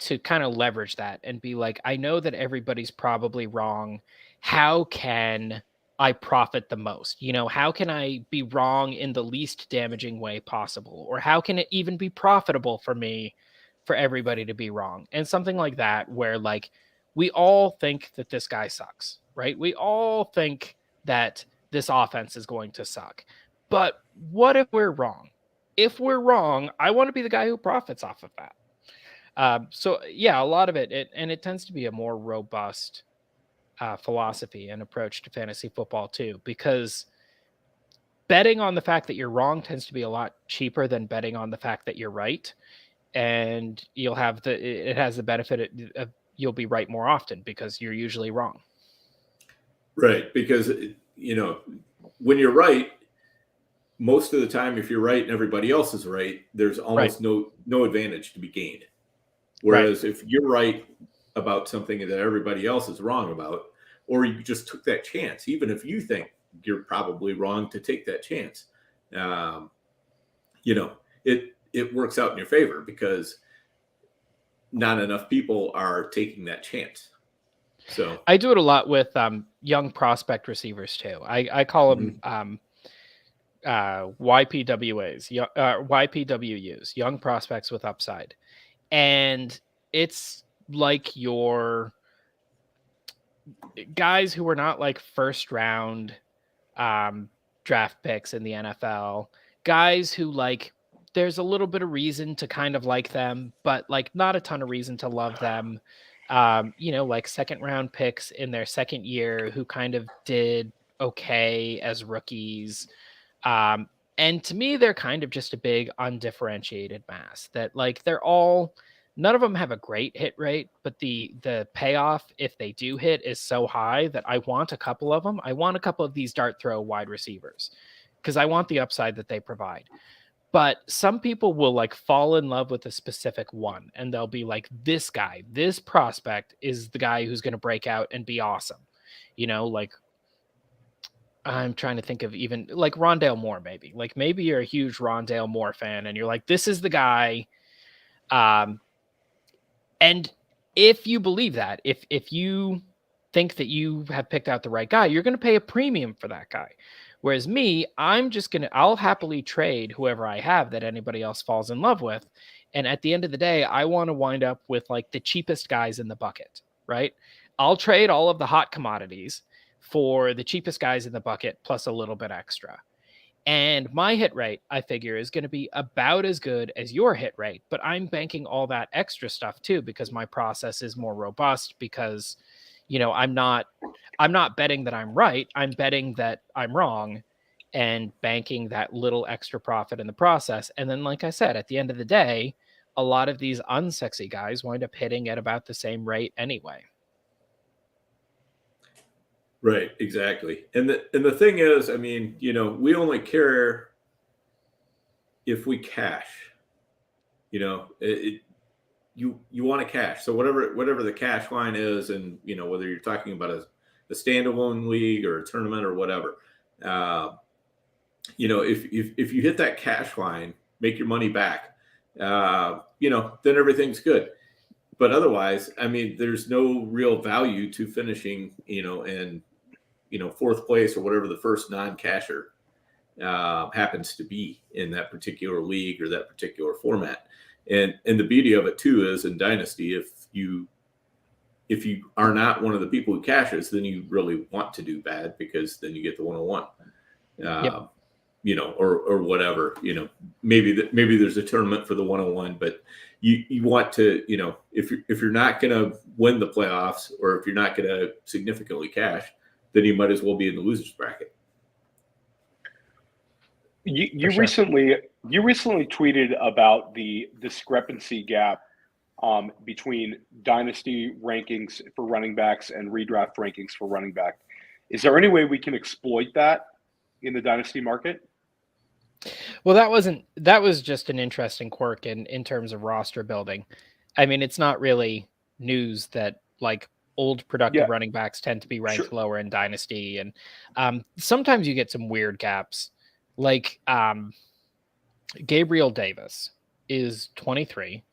to kind of leverage that and be like, I know that everybody's probably wrong. How can I profit the most? How can I be wrong in the least damaging way possible? Or how can it even be profitable for me, for everybody to be wrong? And something like that, where like we all think that this guy sucks, right? We all think that this offense is going to suck. But what if we're wrong? If we're wrong, I want to be the guy who profits off of that. So yeah, a lot of it tends to be a more robust philosophy and approach to fantasy football too, because betting on the fact that you're wrong tends to be a lot cheaper than betting on the fact that you're right. and you'll have it has the benefit of you'll be right more often because you're usually wrong. Right, because when you're right, most of the time, if you're right and everybody else is right, there's almost no advantage to be gained. Whereas if you're right about something that everybody else is wrong about, or you just took that chance, even if you think you're probably wrong to take that chance, it works out in your favor because not enough people are taking that chance. So I do it a lot with young prospect receivers too. I call them YPWAs, YPWUs, young prospects with upside. And it's like your guys who are not like first round draft picks in the NFL, guys who like there's a little bit of reason to kind of like them, but like not a ton of reason to love them. Like second round picks in their second year who kind of did okay as rookies. And to me, they're kind of just a big undifferentiated mass that like none of them have a great hit rate, but the payoff if they do hit is so high that I want a couple of them. I want a couple of these dart throw wide receivers because I want the upside that they provide. But some people will like fall in love with a specific one and they'll be like, this guy, this prospect is the guy who's going to break out and be awesome. Like I'm trying to think of even like Rondale Moore, maybe. Like maybe you're a huge Rondale Moore fan and you're like, this is the guy. And if you believe that, if you think that you have picked out the right guy, you're going to pay a premium for that guy. Whereas me, I'll happily trade whoever I have that anybody else falls in love with. And at the end of the day, I want to wind up with like the cheapest guys in the bucket, right? I'll trade all of the hot commodities for the cheapest guys in the bucket plus a little bit extra. And my hit rate, I figure, is going to be about as good as your hit rate, but I'm banking all that extra stuff too because my process is more robust because, I'm not betting that I'm right. I'm betting that I'm wrong and banking that little extra profit in the process. And then, like I said, at the end of the day, a lot of these unsexy guys wind up hitting at about the same rate anyway. Right, exactly. And the thing is, I mean, we only care if we cash. You want to cash. So whatever the cash line is, and whether you're talking about a standalone league or a tournament or whatever, if you hit that cash line, make your money back, then everything's good. But otherwise, I mean, there's no real value to finishing, in fourth place or whatever the first non-casher happens to be in that particular league or that particular format. And the beauty of it too is in Dynasty, if you are not one of the people who cashes, then you really want to do bad because then you get the 101. Or whatever, maybe there's a tournament for the 101, but you want to, if you're not going to win the playoffs or if you're not going to significantly cash, then you might as well be in the losers bracket. You recently tweeted about the discrepancy gap between dynasty rankings for running backs and redraft rankings for running back. Is there any way we can exploit that in the dynasty market? Well, that was just an interesting quirk in terms of roster building. I mean, it's not really news that like old productive running backs tend to be ranked lower in dynasty. And sometimes you get some weird gaps. Like Gabriel Davis is 23.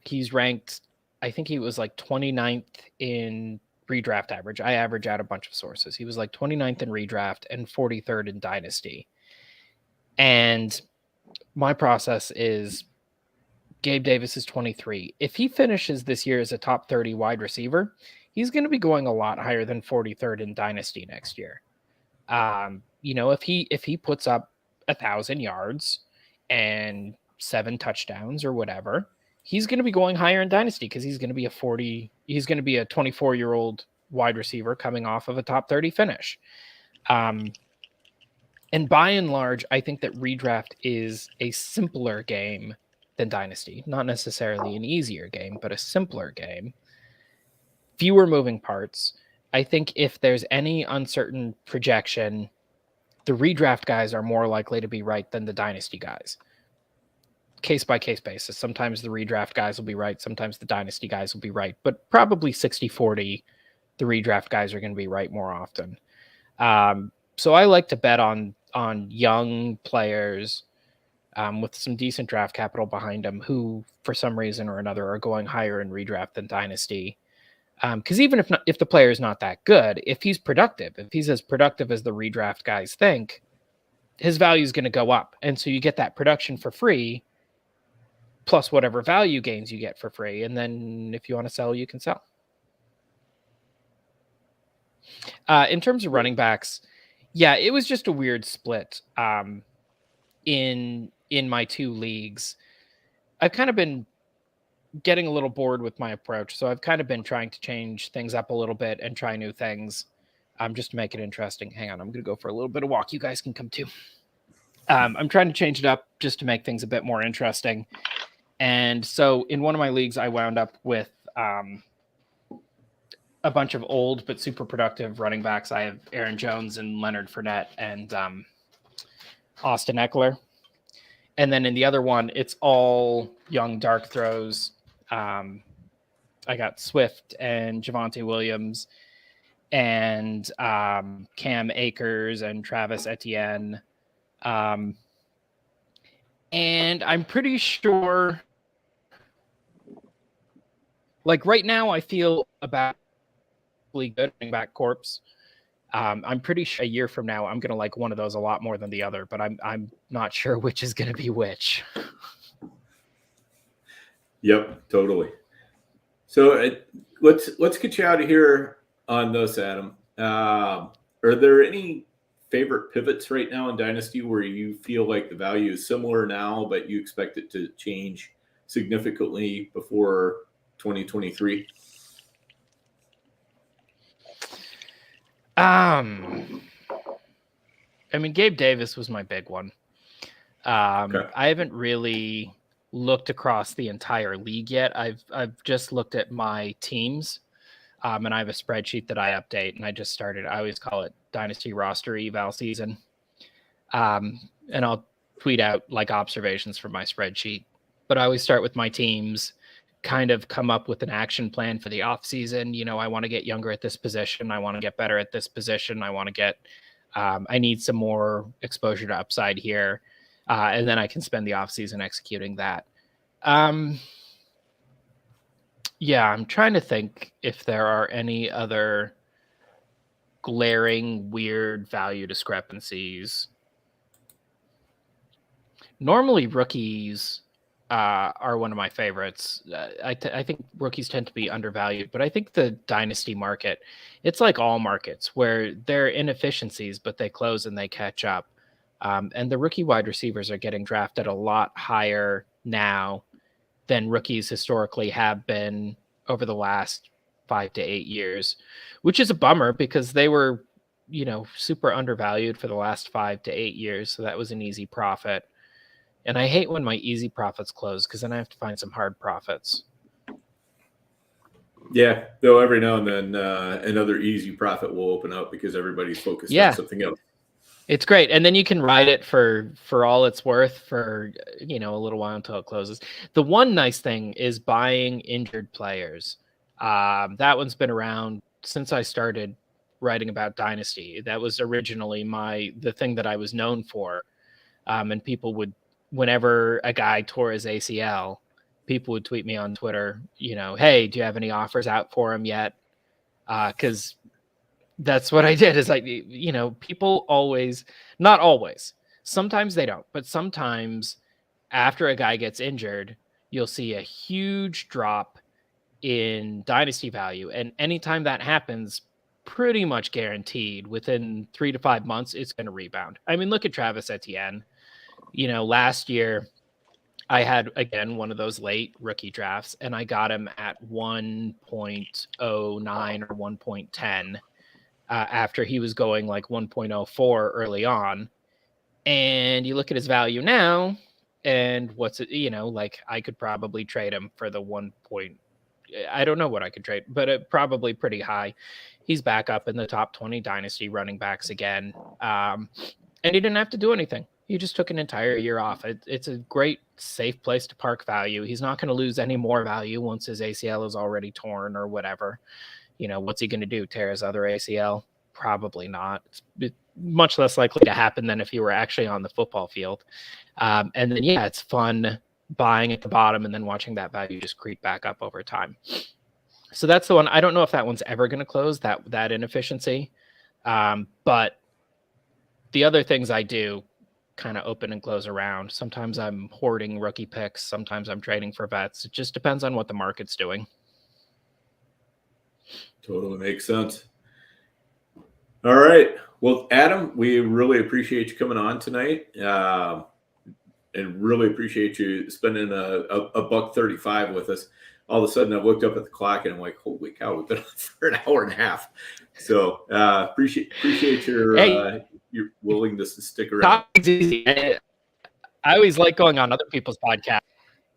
He's ranked, I think he was like 29th in redraft average. I average out a bunch of sources. He was like 29th in redraft and 43rd in dynasty. And my process is Gabe Davis is 23. If he finishes this year as a top 30 wide receiver, he's going to be going a lot higher than 43rd in dynasty next year. If he puts up 1,000 yards and 7 touchdowns or whatever, he's going to be going higher in dynasty because he's going to be a 24-year-old wide receiver coming off of a top 30 finish. And by and large, I think that redraft is a simpler game than Dynasty. Not necessarily an easier game, but a simpler game. Fewer moving parts. I think if there's any uncertain projection, the redraft guys are more likely to be right than the Dynasty guys. Case by case basis. Sometimes the redraft guys will be right. Sometimes the Dynasty guys will be right. But probably 60-40, the redraft guys are going to be right more often. So I like to bet on young players with some decent draft capital behind them who, for some reason or another, are going higher in redraft than Dynasty. Because even if the player is not that good, if he's productive, if he's as productive as the redraft guys think, his value is going to go up. And so you get that production for free, plus whatever value gains you get for free. And then if you want to sell, you can sell. In terms of running backs, yeah, it was just a weird split in my two leagues. I've kind of been getting a little bored with my approach, so I've kind of been trying to change things up a little bit and try new things just to make it interesting. Hang on, I'm going to go for a little bit of walk. You guys can come too. I'm trying to change it up just to make things a bit more interesting. And so in one of my leagues, I wound up with a bunch of old but super productive running backs. I have Aaron Jones and Leonard Fournette and Austin Eckler. And then in the other one, it's all young dark throws. I got Swift and Javonte Williams and Cam Akers and Travis Etienne. And I'm pretty sure, like right now, I feel about good running back corpse. I'm pretty sure a year from now I'm going to like one of those a lot more than the other, but I'm not sure which is going to be which. Yep, totally. So let's get you out of here on this, Adam. Are there any favorite pivots right now in Dynasty where you feel like the value is similar now, but you expect it to change significantly before 2023? I mean, Gabe Davis was my big one. Okay. I haven't really looked across the entire league yet. I've just looked at my teams, and I have a spreadsheet that I update, and I just started. I always call it Dynasty Roster Eval Season, and I'll tweet out like observations from my spreadsheet. But I always start with my teams, kind of come up with an action plan for the off season. You know, I want to get younger at this position. I want to get better at this position. I want to get, I need some more exposure to upside here. And then I can spend the off season executing that. Yeah, I'm trying to think if there are any other glaring, weird value discrepancies. Normally rookies are one of my favorites. I think rookies tend to be undervalued, but I think the dynasty market, it's like all markets where there are inefficiencies, but they close and they catch up. And the rookie wide receivers are getting drafted a lot higher now than rookies historically have been over the last 5 to 8 years, which is a bummer because they were, you know, super undervalued for the last 5 to 8 years. So that was an easy profit. And I hate when my easy profits close because then I have to find some hard profits. Yeah, though every now and then another easy profit will open up because everybody's focused on something else. It's great. And then you can ride it for all it's worth for, you know, a little while until it closes. The one nice thing is buying injured players. That one's been around since I started writing about Dynasty. That was originally the thing that I was known for. And people would, whenever a guy tore his ACL, people would tweet me on Twitter, you know, hey, do you have any offers out for him yet? Because that's what I did is like, you know, people always, not always, sometimes they don't, but sometimes after a guy gets injured, you'll see a huge drop in dynasty value. And anytime that happens, pretty much guaranteed within 3 to 5 months, it's going to rebound. I mean, look at Travis Etienne. You know, last year I had, again, one of those late rookie drafts, and I got him at 1.09 or 1.10 after he was going like 1.04 early on. And you look at his value now, And what's it, like I could probably trade him for the I don't know what I could trade, but it probably pretty high. He's back up in the top 20 dynasty running backs again. And he didn't have to do anything. He just took an entire year off. It's a great, safe place to park value. He's not going to lose any more value once his ACL is already torn or whatever. What's he going to do? Tear his other ACL? Probably not. It's much less likely to happen than if he were actually on the football field. And then, it's fun buying at the bottom and then watching that value just creep back up over time. So that's the one. I don't know if that one's ever going to close, that inefficiency. But the other things I do kind of open and close around. Sometimes I'm hoarding rookie picks. Sometimes I'm trading for vets. It just depends on what the market's doing. Totally makes sense. All right. Well, Adam, we really appreciate you coming on tonight. And really appreciate you spending a $1.35 with us. All of a sudden, I looked up at the clock and I'm like, "Holy cow, we've been on for an hour and a half." So appreciate your willingness to stick around. I always like going on other people's podcasts.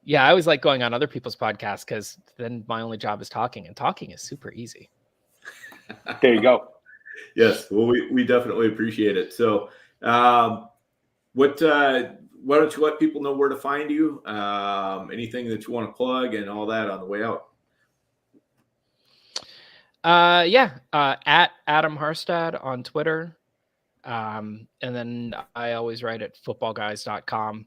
Yeah, I always like going on other people's podcasts because then my only job is talking, and talking is super easy. There you go. Yes, well, we definitely appreciate it. So, why don't you let people know where to find you? Anything that you want to plug and all that on the way out? At Adam Harstad on Twitter. And then I always write at footballguys.com.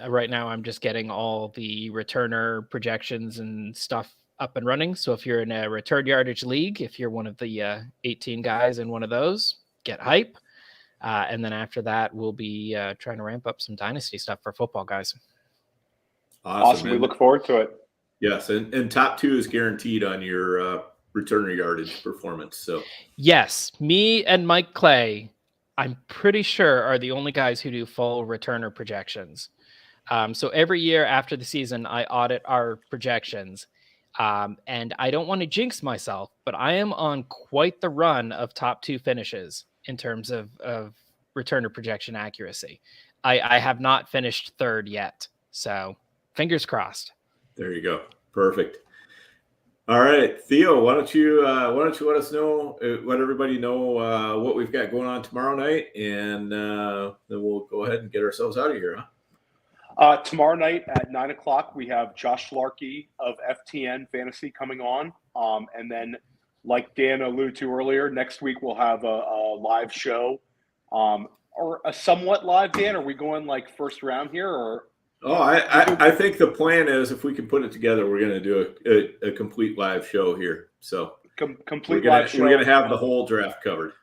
Right now I'm just getting all the returner projections and stuff up and running. So if you're in a return yardage league, if you're one of the 18 guys in one of those, get hype. And then after that, we'll be trying to ramp up some dynasty stuff for Football Guys. Awesome. We look forward to it. Yes. And top 2 is guaranteed on your returner yardage performance. So yes, me and Mike Clay, I'm pretty sure, are the only guys who do full returner projections. So every year after the season, I audit our projections. And I don't want to jinx myself, but I am on quite the run of top 2 finishes in terms of returner projection accuracy. I have not finished 3rd yet. So fingers crossed. There you go. Perfect. All right, Theo, why don't you let us know, let everybody know what we've got going on tomorrow night, and then we'll go ahead and get ourselves out of here, huh? Tomorrow night at 9:00, we have Josh Larkey of FTN Fantasy coming on. And then, like Dan alluded to earlier, next week we'll have a live show, or a somewhat live. Dan, are we going like first round here, or? Oh, I think the plan is, if we can put it together, we're going to do a complete live show here. So complete live show. We're going to have the whole draft covered.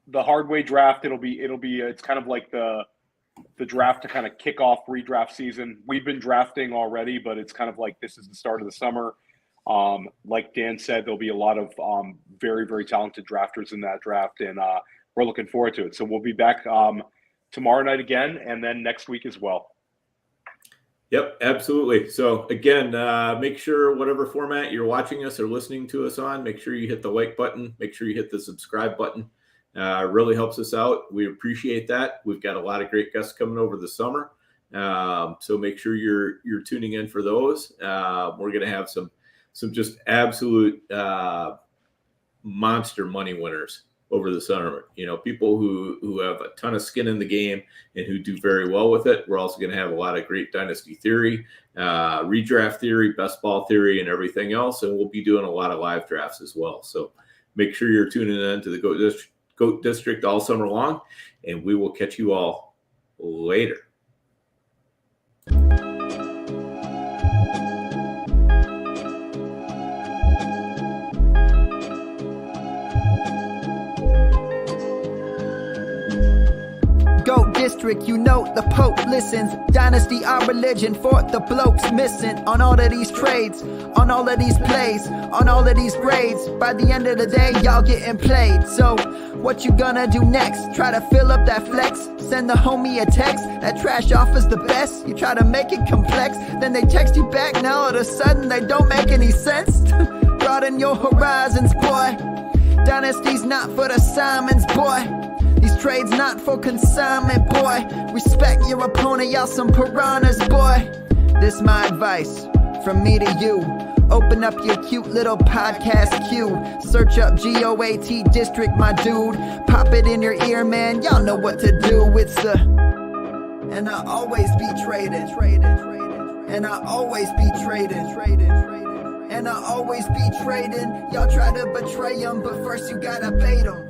The hardway draft. It's kind of like the draft to kind of kick off redraft season. We've been drafting already, but it's kind of like this is the start of the summer. Like Dan said, there'll be a lot of very, very talented drafters in that draft, and we're looking forward to it. So we'll be back tomorrow night again, and then next week as well. Yep, absolutely. So again, make sure whatever format you're watching us or listening to us on, make sure you hit the like button, make sure you hit the subscribe button. Really helps us out. We appreciate that. We've got a lot of great guests coming over the summer. So make sure you're tuning in for those. We're going to have some just absolute monster money winners over the summer. People who have a ton of skin in the game and who do very well with it. We're also going to have a lot of great dynasty theory, redraft theory, best ball theory, and everything else. And we'll be doing a lot of live drafts as well. So make sure you're tuning in to the Goat District all summer long, and we will catch you all later. Goat District, the Pope listens. Dynasty, our religion, for the blokes missing. On all of these trades, on all of these plays, on all of these grades. By the end of the day, y'all getting played. So, what you gonna do next? Try to fill up that flex? Send the homie a text? That trash offer's the best? You try to make it complex, then they text you back. Now all of a sudden, they don't make any sense. Broaden your horizons, boy. Dynasty's not for the Simons, boy. These trades not for consignment, boy. Respect your opponent, y'all some piranhas, boy. This my advice from me to you. Open up your cute little podcast queue. Search up GOAT District, my dude. Pop it in your ear, man. Y'all know what to do. It's the and I always be traded. And I always be traded. And I always be trading. Y'all try to betray them, but first you gotta bait them.